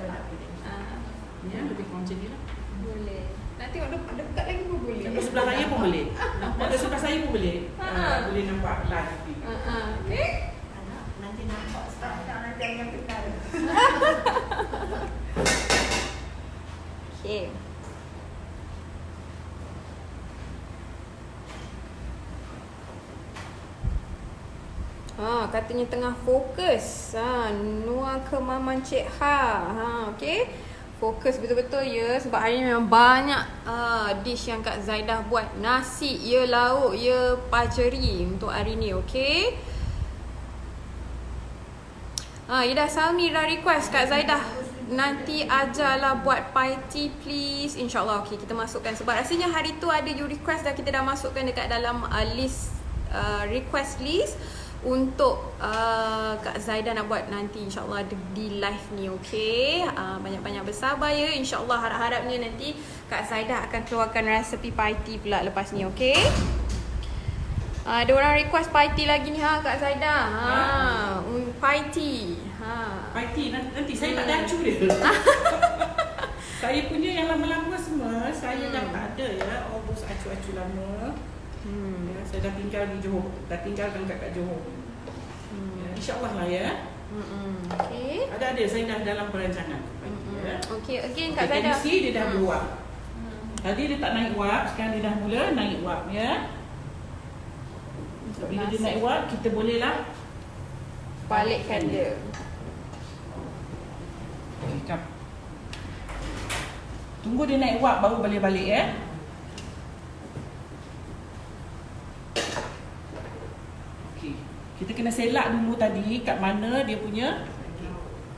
Ya, lebih kurang macam ni lah. Boleh. Nanti dekat lagi pun boleh. Nampak sebelah saya pun boleh. Nampak sebelah saya pun boleh. Boleh nampak live. Okay. Nanti nampak start nanti yang tekan. Okay. Katanya tengah fokus. Nuang ke Maman Cik Ha. Okay. Fokus betul-betul ya. Sebab hari ni memang banyak dish yang Kak Zaidah buat. Nasi, ya lauk, ya paceri untuk hari ni. Okay. Ida Salmi dah request Kak Zaidah, nanti ajarlah buat pie tea please. InsyaAllah. Okay, kita masukkan. Sebab rasanya hari tu ada you request dah, kita dah masukkan dekat dalam list request list untuk Kak Zaidah nak buat nanti insyaAllah di live ni. Okay, banyak-banyak bersabar ya. InsyaAllah harap-harapnya nanti Kak Zaidah akan keluarkan resepi pie tea pula lepas ni. Okay, ada orang request pie tea lagi ni Kak Zaidah. Pie tea. Pie tea nanti saya tak ada acu dia. Saya punya yang lama-lama semua saya dah tak ada ya. Bos acu-acu lama. Ya, saya dah tinggal di Johor. Dah tinggalkan kat Johor. Ya, InsyaAllah lah ya. Okay. Ada saya dah dalam perancangan. Ya. Okay, again Kak Zaidah. Tensi dia dah beruap. Tadi dia tak naik wap, sekarang dia dah mula naik wap ya. Bila dia naik wap, kita bolehlah balikkan dia. Okay, jap. Tunggu dia naik wap baru boleh balik ya. Kita kena selak dulu tadi kat mana dia punya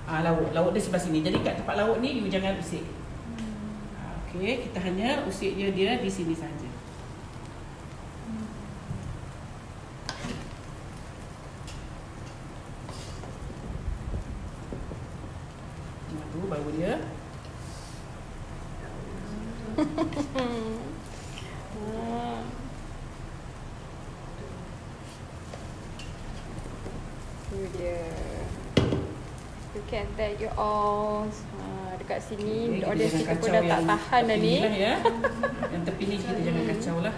lauk dia sebelah sini. Jadi kat tempat lauk ni you jangan usik. Okey, kita hanya usiknya dia di sini saja. Tu baru dia. Dia look at that you all. Dekat sini audience kita pun dah tak tahan dah ni ya. Yang tepi ni kita jangan kacau lah.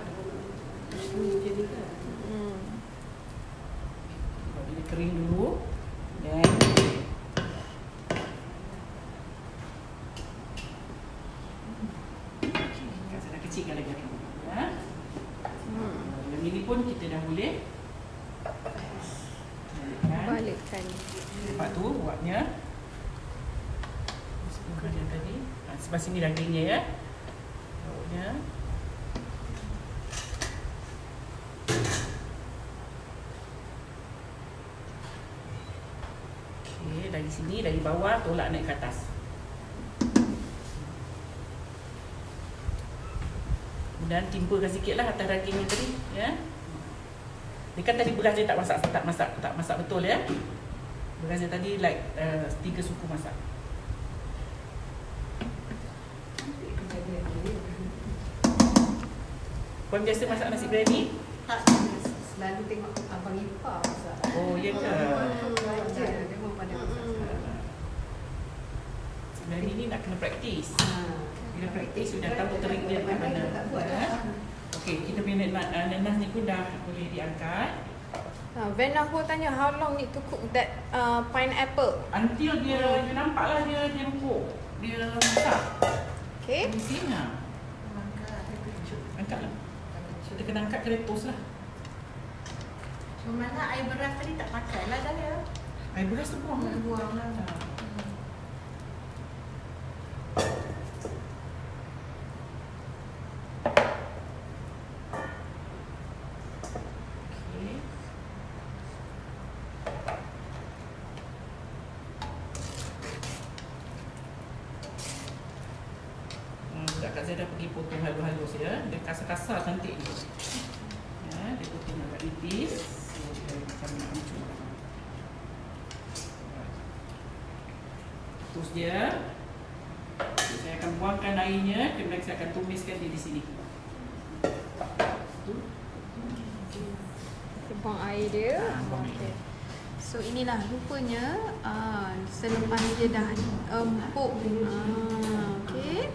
Dia kering dulu. Dan saya kecilkan lagi ya. Yang ini pun kita dah boleh balikkan. Lepas tu buatnya sebelum yang tadi sebelah sini dagingnya ya. Lauknya okey, dari sini dari bawah tolak naik ke atas. Kemudian timpakan sikitlah atas dagingnya tadi ya. Dia kan tadi beras dia tak masak betul ya. Beras dia tadi like 3 suku masak. Puan biasa masak nasi biryani? Tak, selalu tengok abang ipar masak. Oh, ya ke? Belajar tengok pada masak. Biryani ni nak kena praktis. Bila praktis sudah tahu terik dia kat mana. Okey, kita punya nanas ni pun dah boleh diangkat. Vanna Ho tanya, how long need to cook that pineapple? Until dia nampaklah dia empuk. Dia masak. Okay. Di sini lah. Angkatlah. Dia kena angkat kena toast lah. Cuma mana air beras tadi tak pakai lah dah ya. Air beras tu buang lah. Buang lah. Kak Zaida pergi potong halus-halus ya. Dia kasar-kasar cantik ni. Ya, dia potong agak tipis. Dia macam nak hancur. Terus dia. Saya akan buangkan airnya. Kemudian saya akan tumiskan dia di sini. Kita buang air dia. Buang air. So inilah rupanya selepas dia dah empuk. Okay.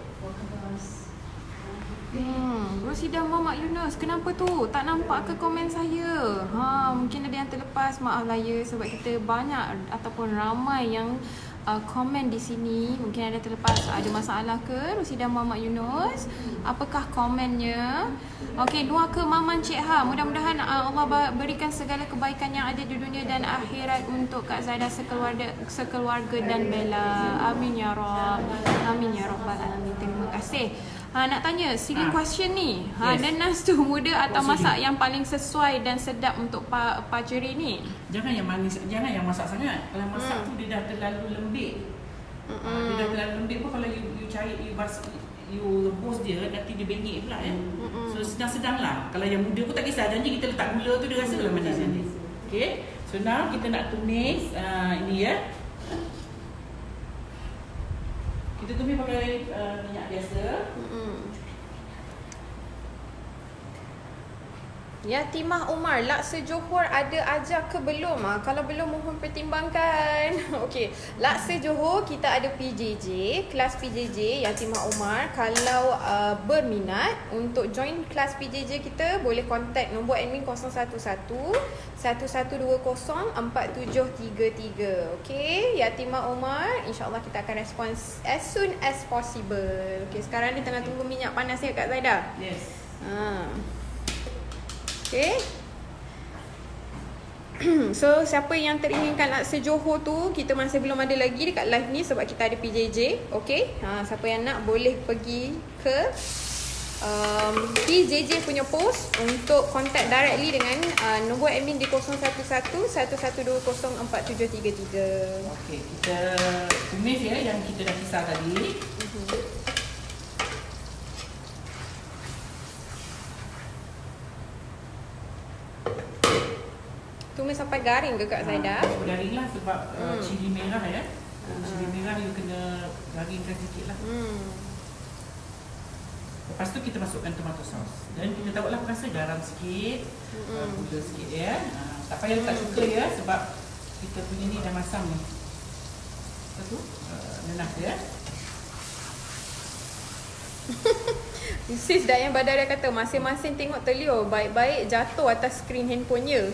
Rosida Muhammad Yunus, kenapa tu? Tak nampak ke komen saya? Mungkin ada yang terlepas. Maaf lah ya, sebab kita banyak ataupun ramai yang komen di sini. Mungkin ada terlepas. Ada masalah ke Rosida Muhammad Yunus? Apakah komennya? Okey, doa ke Maman Cik Ha. Mudah-mudahan Allah berikan segala kebaikan yang ada di dunia dan akhirat untuk Kak Zaida sekeluarga dan Bella. Amin ya Rabb. Amin ya Rabbal Alamin. Terima kasih. Nak tanya silly question ni. Yes. Nanas tu muda atau masak yang paling sesuai dan sedap untuk paceri ni? Jangan yang manis, jangan yang masak sangat. Kalau masak tu dia dah terlalu lembik. Dia dah terlalu lembik pun kalau you cair, you rebus dia, nanti dia bengik pula ya. So sedang-sedang lah. Kalau yang muda pun tak kisah, janji kita letak gula tu dia rasa lah manis-manis. Okay, so now kita nak tumis ini ya. Kita tumis pakai minyak biasa. Ya, Timah Umar, laksa Johor ada ajar ke belum? Kalau belum, mohon pertimbangkan. Okey, laksa Johor kita ada PJJ, kelas PJJ ya Timah Umar. Kalau berminat untuk join kelas PJJ kita, boleh contact nombor admin 011 1120 4733. Okey, ya Timah Umar, insya-Allah kita akan respons as soon as possible. Okey, sekarang ni tengah tunggu minyak panas ya Kak Zaida. Yes. Okay. So siapa yang teringinkan laksa Johor tu, kita masih belum ada lagi dekat live ni sebab kita ada PJJ. Okay, siapa yang nak boleh pergi ke PJJ punya post untuk contact directly dengan nombor admin di 011 1120 4733. Okay, kita tumis ya yang kita dah kisar tadi. Tumis sampai garing ke Kak Zaida? Garing lah sebab cili merah ya. Cili merah you kena garingkan sikit lah. Lepas tu kita masukkan tomato sauce. Dan kita taruhlah perasa garam sikit, gula sikit ya. Tak payah letak cuka ya sebab kita punya ni dah masam ni. Lepas tu nenas ya. Sis Dayan Badara kata masing-masing tengok telur, baik-baik jatuh atas skrin handphonenya.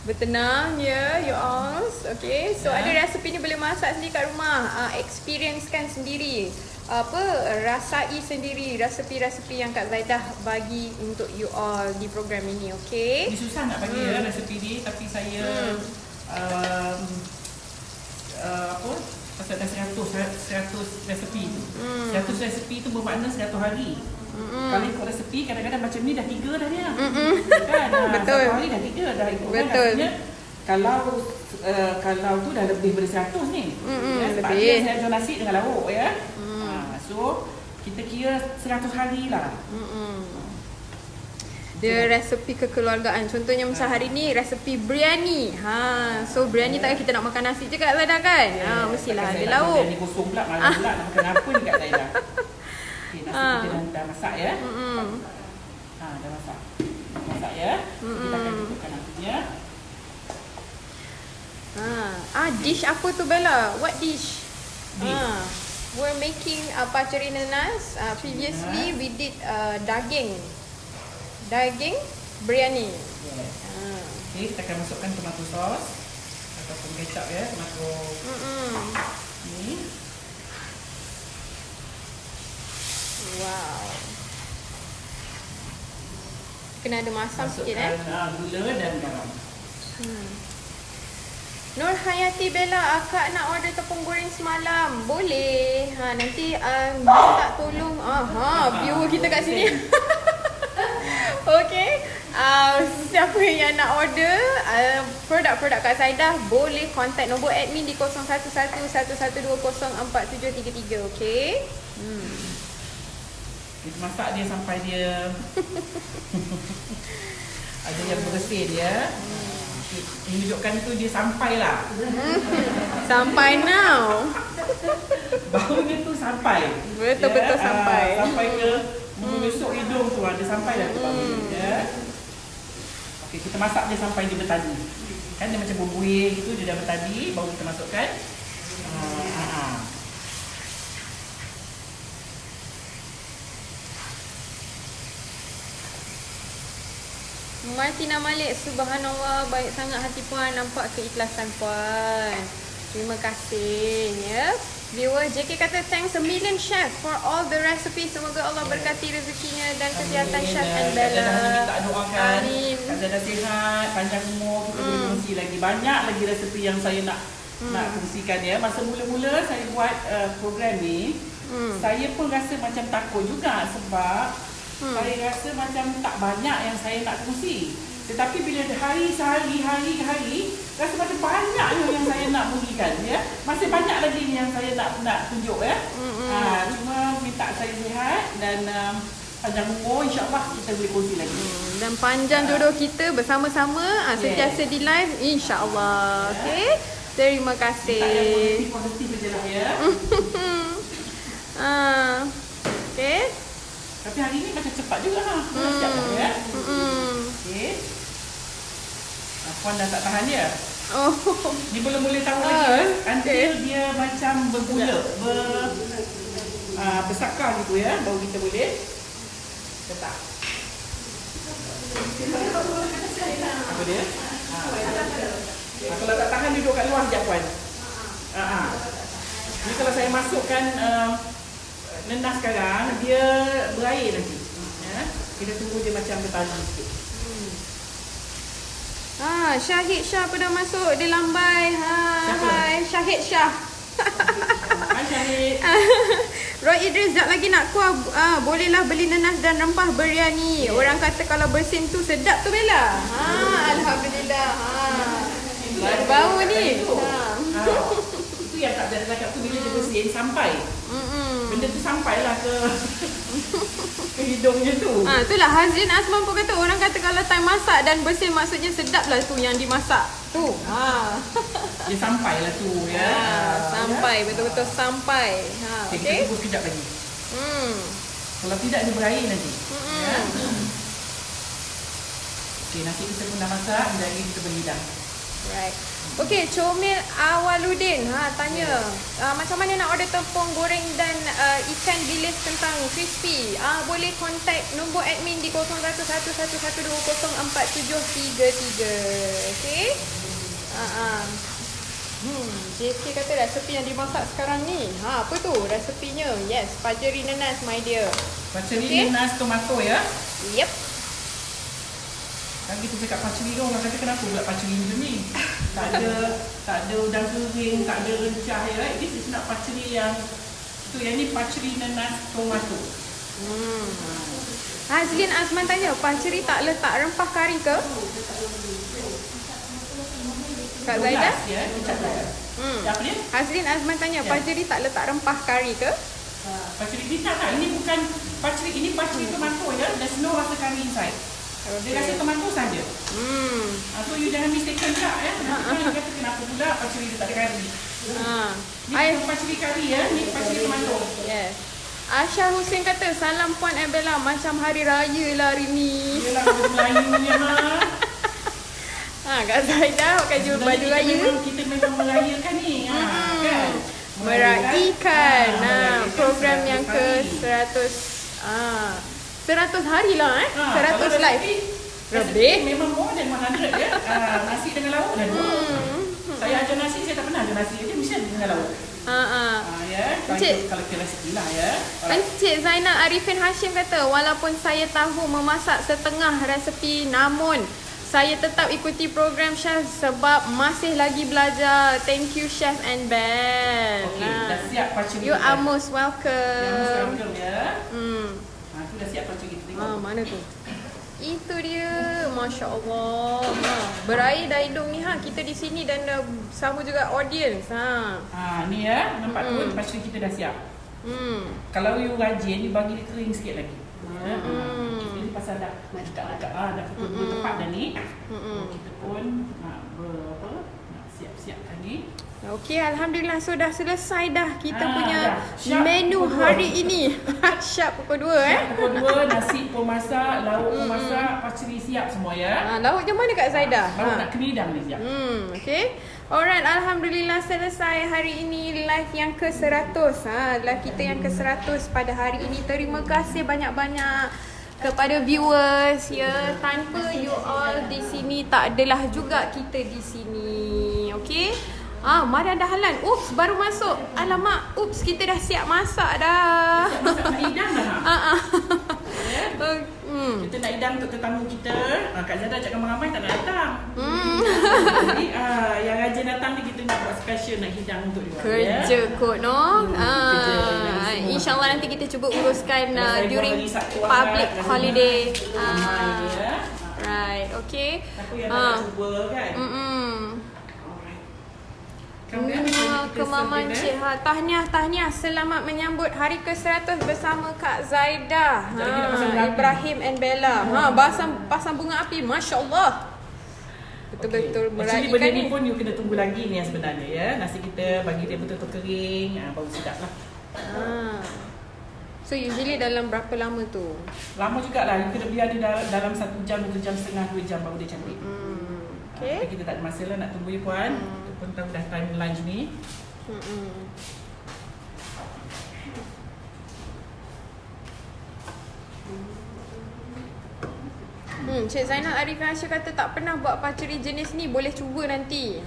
Bertenang ya, you all. Okay, so ada resepi ni boleh masak sendiri kat rumah. Experiencekan sendiri. Rasai sendiri resepi-resepi yang Kak Zaidah bagi untuk you all di program ini, okay? Ini susah nak bagi ya resepi ni, tapi saya pasal dah 100 resepi tu. 100 resepi tu bermakna 100 hari. Kalau ikut resepi kadang-kadang macam ni dah 3 dah dia. Kan? Betul. 1 hari dah 3 dah ikut. Betul. Kan? Kalau tu dah lebih daripada 100 ni. Ya, sebab lebih. dia saya jual nasi dengan lauk ya. So kita kira 100 hari lah. Dia resepi kekeluargaan. Contohnya macam hari ni resepi biryani. So biryani takkan kita nak makan nasi je Kak Zaidah kan? Mestilah ada lauk. Biryani kosong pula malam pula nak makan apa ni Kak Zaidah. Okey, nasi kita dah masak ya. Dah masak. Masak ya. Kita akan cukupkan nasinya. Dish apa tu Bella? What dish? Dish. We're making paceri nanas. Previously we did daging. biryani. Yes. Ah. Okay, kita akan masukkan tomato sauce ataupun kecap ya, tomato ni. Wow. Kena ada masam sikit Gula dan garam. Nur Hayati Bella, akak nak order tepung goreng semalam. Boleh. Nanti minta tolong. Viewer kita kat sini. Okey. Siapa yang nak order produk-produk Kak Zaidah, boleh contact nombor admin di 011112047333. Okey. Kita masak dia sampai dia ada yang bersin ya. Menunjukkan tu dia sampai lah. Sampai now. Baunya tu sampai. Betul-betul sampai. Sampai ke menusuk hidung tu ada sampai dah tu baunya ya. Okey, kita masak dia sampai dia bertadi. Kan dia macam berbuih gitu, dia dah bertadi, baru kita masukkan. Martina Malik, subhanallah, baik sangat hati puan, nampak keikhlasan puan. Terima kasih ya. Viewer JK kata thanks a million chef for all the recipes. Semoga Allah berkati rezekinya dan kesihatan chef and Bella. Kita doakan Amin. Kak Zaidah sihat, panjang umur, kita boleh kongsi lagi banyak lagi resepi yang saya nak kongsikan ya. Masa mula-mula saya buat program ni, saya pun rasa macam takut juga sebab saya rasa macam tak banyak yang saya nak kongsi. Tetapi bila hari rasa macam banyak yang saya nak berikan ya. Masih banyak lagi yang saya nak tunjuk ya. Cuma minta saya sihat dan panjang umur, insya-Allah kita boleh kongsi lagi. Dan panjang jodoh kita bersama-sama sentiasa di live insya-Allah. Okey. Terima kasih. Minta yang positif je lah ya. Okey. Tapi hari ni macam cepat juga siap dah ya. Okey. Puan dah tak tahan dia. Dia belum boleh tahu lagi until dia macam bergula, bersakar gitu ya, baru kita boleh letak. Apa dia? Kalau tak tahan duduk kat luar sekejap puan. Ni kalau saya masukkan nenas sekarang, dia berair nanti. Kita tunggu dia macam bertali sikit. Syahid Shah pun dah masuk. Dia lambai. Hai Syahid Shah. Hai Syahid. Roy Idris, sekejap lagi nak kuah. Bolehlah beli nenas dan rempah biryani. Orang kata kalau bersin tu sedap tu Bella. Alhamdulillah. Bau ni. Itu yang tak ada cakap tu, bila dia bersin sampai. Benda tu sampailah ke hidungnya tu. Itulah Hazrin Azman pun kata, orang kata kalau time masak dan bersin maksudnya sedap lah tu yang dimasak. Tu. Dia sampailah tu ya. Sampai, betul-betul sampai. Okey, kita tunggu sekejap lagi. Kalau tidak dia berair nanti. Ya. Okey, nasi kita pun dah masak, jadi kita berhidang. Right. Okey, Comel Awaludin tanya macam mana nak order tepung goreng dan ikan bilis kentang crispy. Boleh contact nombor admin di 011112047333. Okey. JK kata resepi yang dimasak sekarang ni. Apa tu resepinya? Yes, pajeri nenas my dear. Pajeri nenas tomato ya. Yep. Kan kita cakap paceri tu, orang kata kenapa pula paceri macam ni? Tak ada udang kering, tak ada rencah ya. This is nak paceri yang ni paceri nenas tomato. Hazlin Azman tanya, paceri tak letak rempah kari ke? Kak Zaidah? Ya, apa dia? Hazlin Azman tanya, paceri tak letak rempah kari ke? Paceri ni tak. Ini bukan paceri, ini paceri tomato ya. There's no rasa kari inside. Dia rasa tomato saja. So you jangan mistaken tak ya. Nanti kata kenapa pula paceri dia tak ada kari. Ni bukan paceri kari ya, ni paceri tomato. Yes. Asha Hussein kata, salam Puan Bella, macam hari raya lah hari ni. Yelah, Melayunya Kak Zaidah pakai baju raya. Kita memang merayakan ni. Kan? Meraihkan program yang ke 100 100 hari lah 100 live. Lebih? Memang more than 100 ya. Nasi dengan lauk dah 2. Saya ajar nasi, saya tak pernah ajar nasi aja, mesti ada dengan lauk. Ya, kalau kira resipi lah ya. Encik Zainal Arifin Hashim kata, walaupun saya tahu memasak setengah resepi, namun saya tetap ikuti program chef sebab masih lagi belajar. Thank you Chef and Belle. Okey, dah siap pacuri. You are most welcome. Ya. Tu dah siap pacuri kita tengok. Mana tu? Itu dia. Masya Allah. Berair dah hidung ni Kita di sini dan sama juga audience. Ni ya, nampak tu pacuri kita dah siap. Kalau you rajin, you bagi dia kering sikit lagi. Ini pasal dah dekat-dekat dah pukul tepat dah ni. Kita pun nak siap-siapkan ni. Okey, alhamdulillah. So dah selesai dah kita punya dah. menu hari ini. Syak pukul 2 Pukul 2 nasi pun masak, lauk pun masak, pacuri siap semua ya. Lauk macam mana Kak Zaidah? Baru nak kenidang ni siap. Okey. Alright, alhamdulillah selesai hari ini live yang ke-100. Live kita yang ke-100 pada hari ini. Terima kasih banyak-banyak kepada viewers ya. Tanpa you all di sini tak adalah juga kita di sini. Okey? Mari ada halan. Oops, baru masuk. Alamak, oops, kita dah siap masak dah. Masak nak hidang dah. Kita nak hidang untuk tetamu kita. Kak Zada cakap ramai tak nak datang. Jadi yang rajin datang ni kita nak buat special nak hidang untuk dia. Kerja kot no. InsyaAllah nanti kita cuba uruskan during public holiday. Right, okay. Aku yang nak cuba kan. Kemaman Cik tahniah selamat menyambut hari ke-100 bersama Kak Zaidah, Ibrahim and Bella. Pasang bunga api, Masya Allah. Betul-betul meraihkan. Actually benda ni pun you kena tunggu lagi ni sebenarnya ya. Nasi kita bagi dia betul-betul kering, baru sedap lah. So usually dalam berapa lama tu? Lama jugalah, you kena biar dia dalam 1 jam, 1 jam setengah, 2 jam baru dia cantik. Okay. Kita tak ada masa lah nak tunggu you puan. Kita pun tahu dah time lunch ni. Cik Zainal Arifin Hashim kata tak pernah buat pacuri jenis ni, boleh cuba nanti.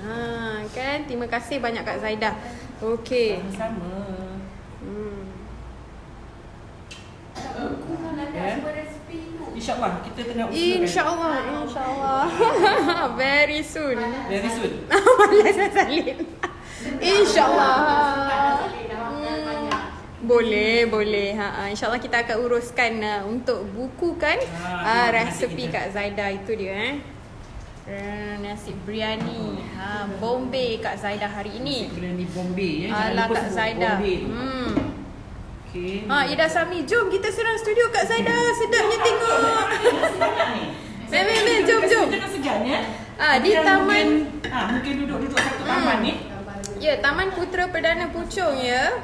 Kan, terima kasih banyak Kak Zaidah. Okey. Sama-sama. InsyaAllah kita tengah usahakan. InsyaAllah. Very soon. Malas saya salin. InsyaAllah. Boleh. InsyaAllah kita akan uruskan untuk bukukan resepi Kak Zaidah itu dia. Nasi biryani Bombay Kak Zaidah hari ini. Nasi biryani Bombay ya. Ala Kak Zaidah. Okay. Ida Sami, jom kita serang studio Kak Zaidah. Sedapnya tengok. Mem, jom. Jangan segan ya. Di taman. Mungkin duduk satu taman ni. Ya, Taman Putera Perdana Puchong ya.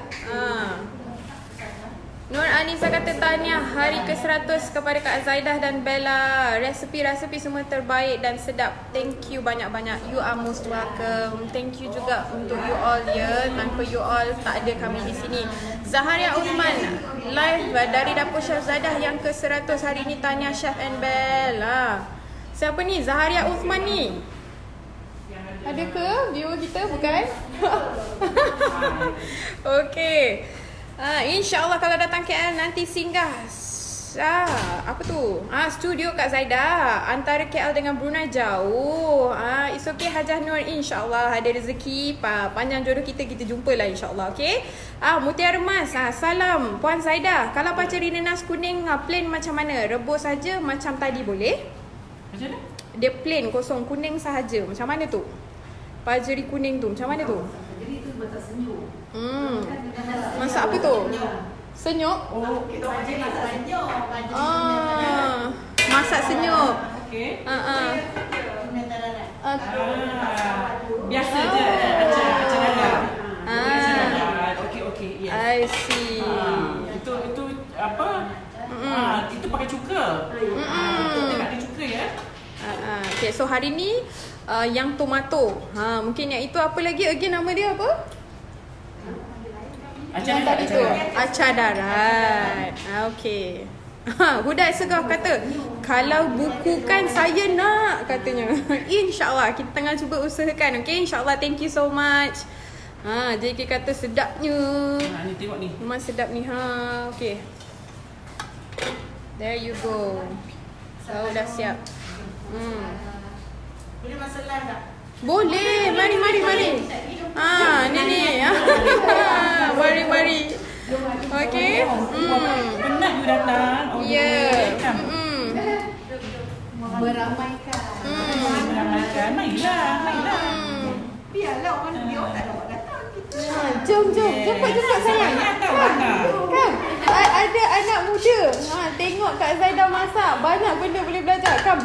Nur Anisa kata tahniah hari ke-100 kepada Kak Zaidah dan Bella. Resepi-resepi semua terbaik dan sedap. Thank you banyak-banyak. You are most welcome. Thank you juga untuk you all ya. Tanpa you all tak ada kami di sini. Zaharia Uthman live dari dapur Chef Zaidah yang ke-100 hari ini. Tahniah Chef and Bella. Siapa ni? Zaharia Uthman ni? Ada ke viewer kita? Bukan? Okey. InsyaAllah kalau datang KL nanti singgah studio Kak Zaidah. Antara KL dengan Brunei jauh. It's okay Hajah Nur. InsyaAllah ada rezeki panjang jodoh kita jumpa lah insyaAllah. Okay. Mutiara Mas, salam Puan Zaidah. Kalau pacuri nanas kuning plain macam mana? Rebus saja macam tadi boleh? Macam mana? Dia plain kosong kuning sahaja. Macam mana tu? Pacuri kuning tu macam mana tu? Jadi itu masak senyum. Masak apa tu? Senyuk? Kita wajib masak senyum. Masak senyuk. Okey. Biasa je acara. Okey. Yes. I see. Itu apa? Itu pakai cuka. Kita nak ada cuka ya. Okay, so hari ni yang tomato. Mungkin yang itu apa lagi? Again nama dia apa? Yang tadi tu. Acar darat. Okay. Huda Segaf kata, kalau bukukan saya nak, katanya. InsyaAllah kita tengah cuba usahakan. Okay, insyaAllah, thank you so much. JK kata sedapnya. Ni tengok ni. Memang sedap ni. Okay, there you go. So dah siap. Boleh masuk live tak? Boleh, mari. Ni. Mari. Okay. Penat you datang. Ya. Meramaikan. Meramaikan. Mainlah. Biarlah orang dia tak ada orang datang kita. Jom jemput sayang. Kan? Ada anak muda. Tengok Kak Zaidah masak. Banyak benda boleh belajar. Come.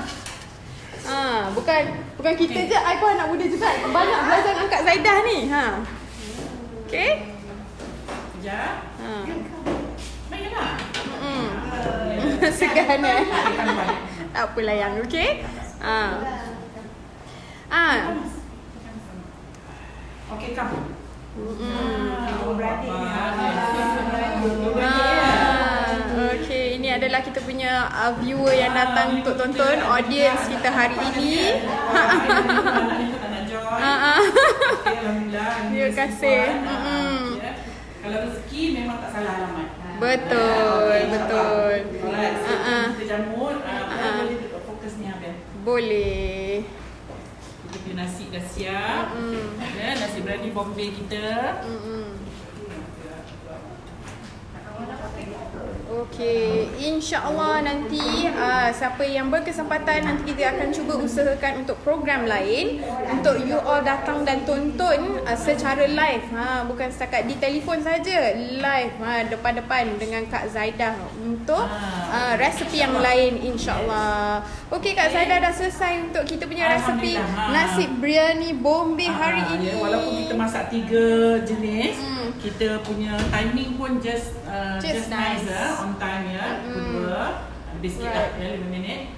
Bukan kita je, I pun anak muda juga. Banyak belajar dengan Kak Zaidah ni. Okay? Sekejap. Mainlah. Segan tak apalah yang, okay? Okay, come. Okay, ini adalah kita punya viewer yang datang untuk tonton, audience kita hari ini. Alhamdulillah. Terima kasih. Kalau rezeki memang tak salah alamat. Betul. Alright, so kita jamur. Boleh fokus ni Abel. Boleh. Kita punya nasi dah siap. Nasi berani Bombay kita. Okey, insya-Allah nanti siapa yang berkesempatan nanti kita akan cuba usahakan untuk program lain untuk you all datang dan tonton secara live. Bukan setakat di telefon saja, live depan-depan dengan Kak Zaidah untuk resepi yang lain insya-Allah. Okey, Kak Zaidah dah selesai untuk kita punya resepi nasi biryani Bombay hari ini. Walaupun kita masak 3 jenis, kita punya timing pun just nice on time ya. Kedua lebih sikit lah ya, 5 minit.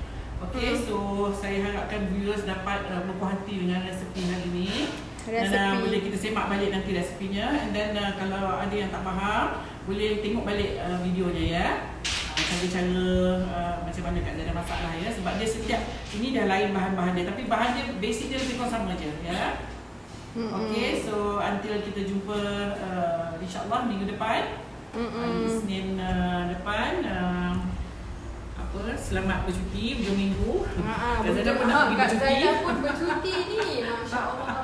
Okay, so saya harapkan viewers dapat berpuas hati dengan resepi hari ini. Dan boleh kita semak balik nanti resepinya. And then kalau ada yang tak faham, boleh tengok balik videonya ya. Cara-cara macam mana Kak Zaidah masak lah ya. Sebab dia setiap, ini dah lain bahan-bahan dia, tapi bahan dia basic dia lebih kurang sama je ya. Okay, so until kita jumpa insyaAllah minggu depan, Isnin depan. Selamat bercuti hujung minggu. Kak Zaidah pun nak pergi Kak bercuti. Zaidah pun bercuti ni, masya-Allah.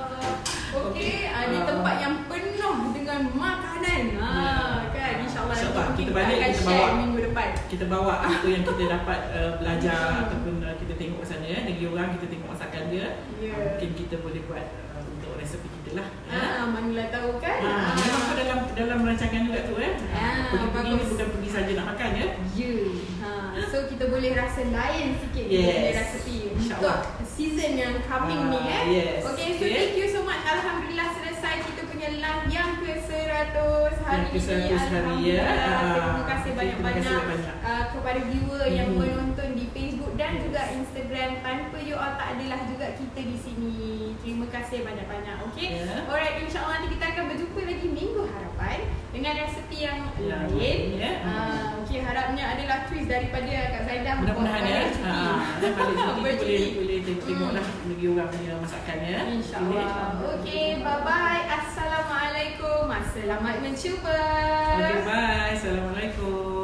Okey, di tempat yang penuh dengan makanan. Kan insya-Allah kita balik, akan kita share bawa minggu depan. Kita bawa apa yang kita dapat belajar ataupun kita tengok sana ya. Negeri orang kita tengok masakan dia. Mungkin kita boleh buat untuk resepi kita lah. Manalah tahu kan. Memang tu dalam rancangan juga tu pergi ni bukan pergi saja nak makan ya. So kita boleh rasa lain sikit kita punya resepi untuk season yang coming ni Okay, so thank you so much. Alhamdulillah selesai kita punya live yang ke-100 hari ini. Alhamdulillah. Terima kasih banyak-banyak kepada viewer yang menonton di Facebook dan juga Instagram. Tanpa you all tak adalah juga kita di sini. Terima kasih banyak-banyak. Okay, alright, insyaAllah nanti kita akan berjumpa lagi minggu harapan dengan resepi yang lain. Okay, harapnya adalah twist daripada Kak Zaidah. Mudah-mudahan ya. Balik cuti boleh tengoklah negeri orang punya masakannya. InsyaAllah. Okay, bye-bye. Assalamualaikum. Selamat mencuba. Okay, bye. Assalamualaikum.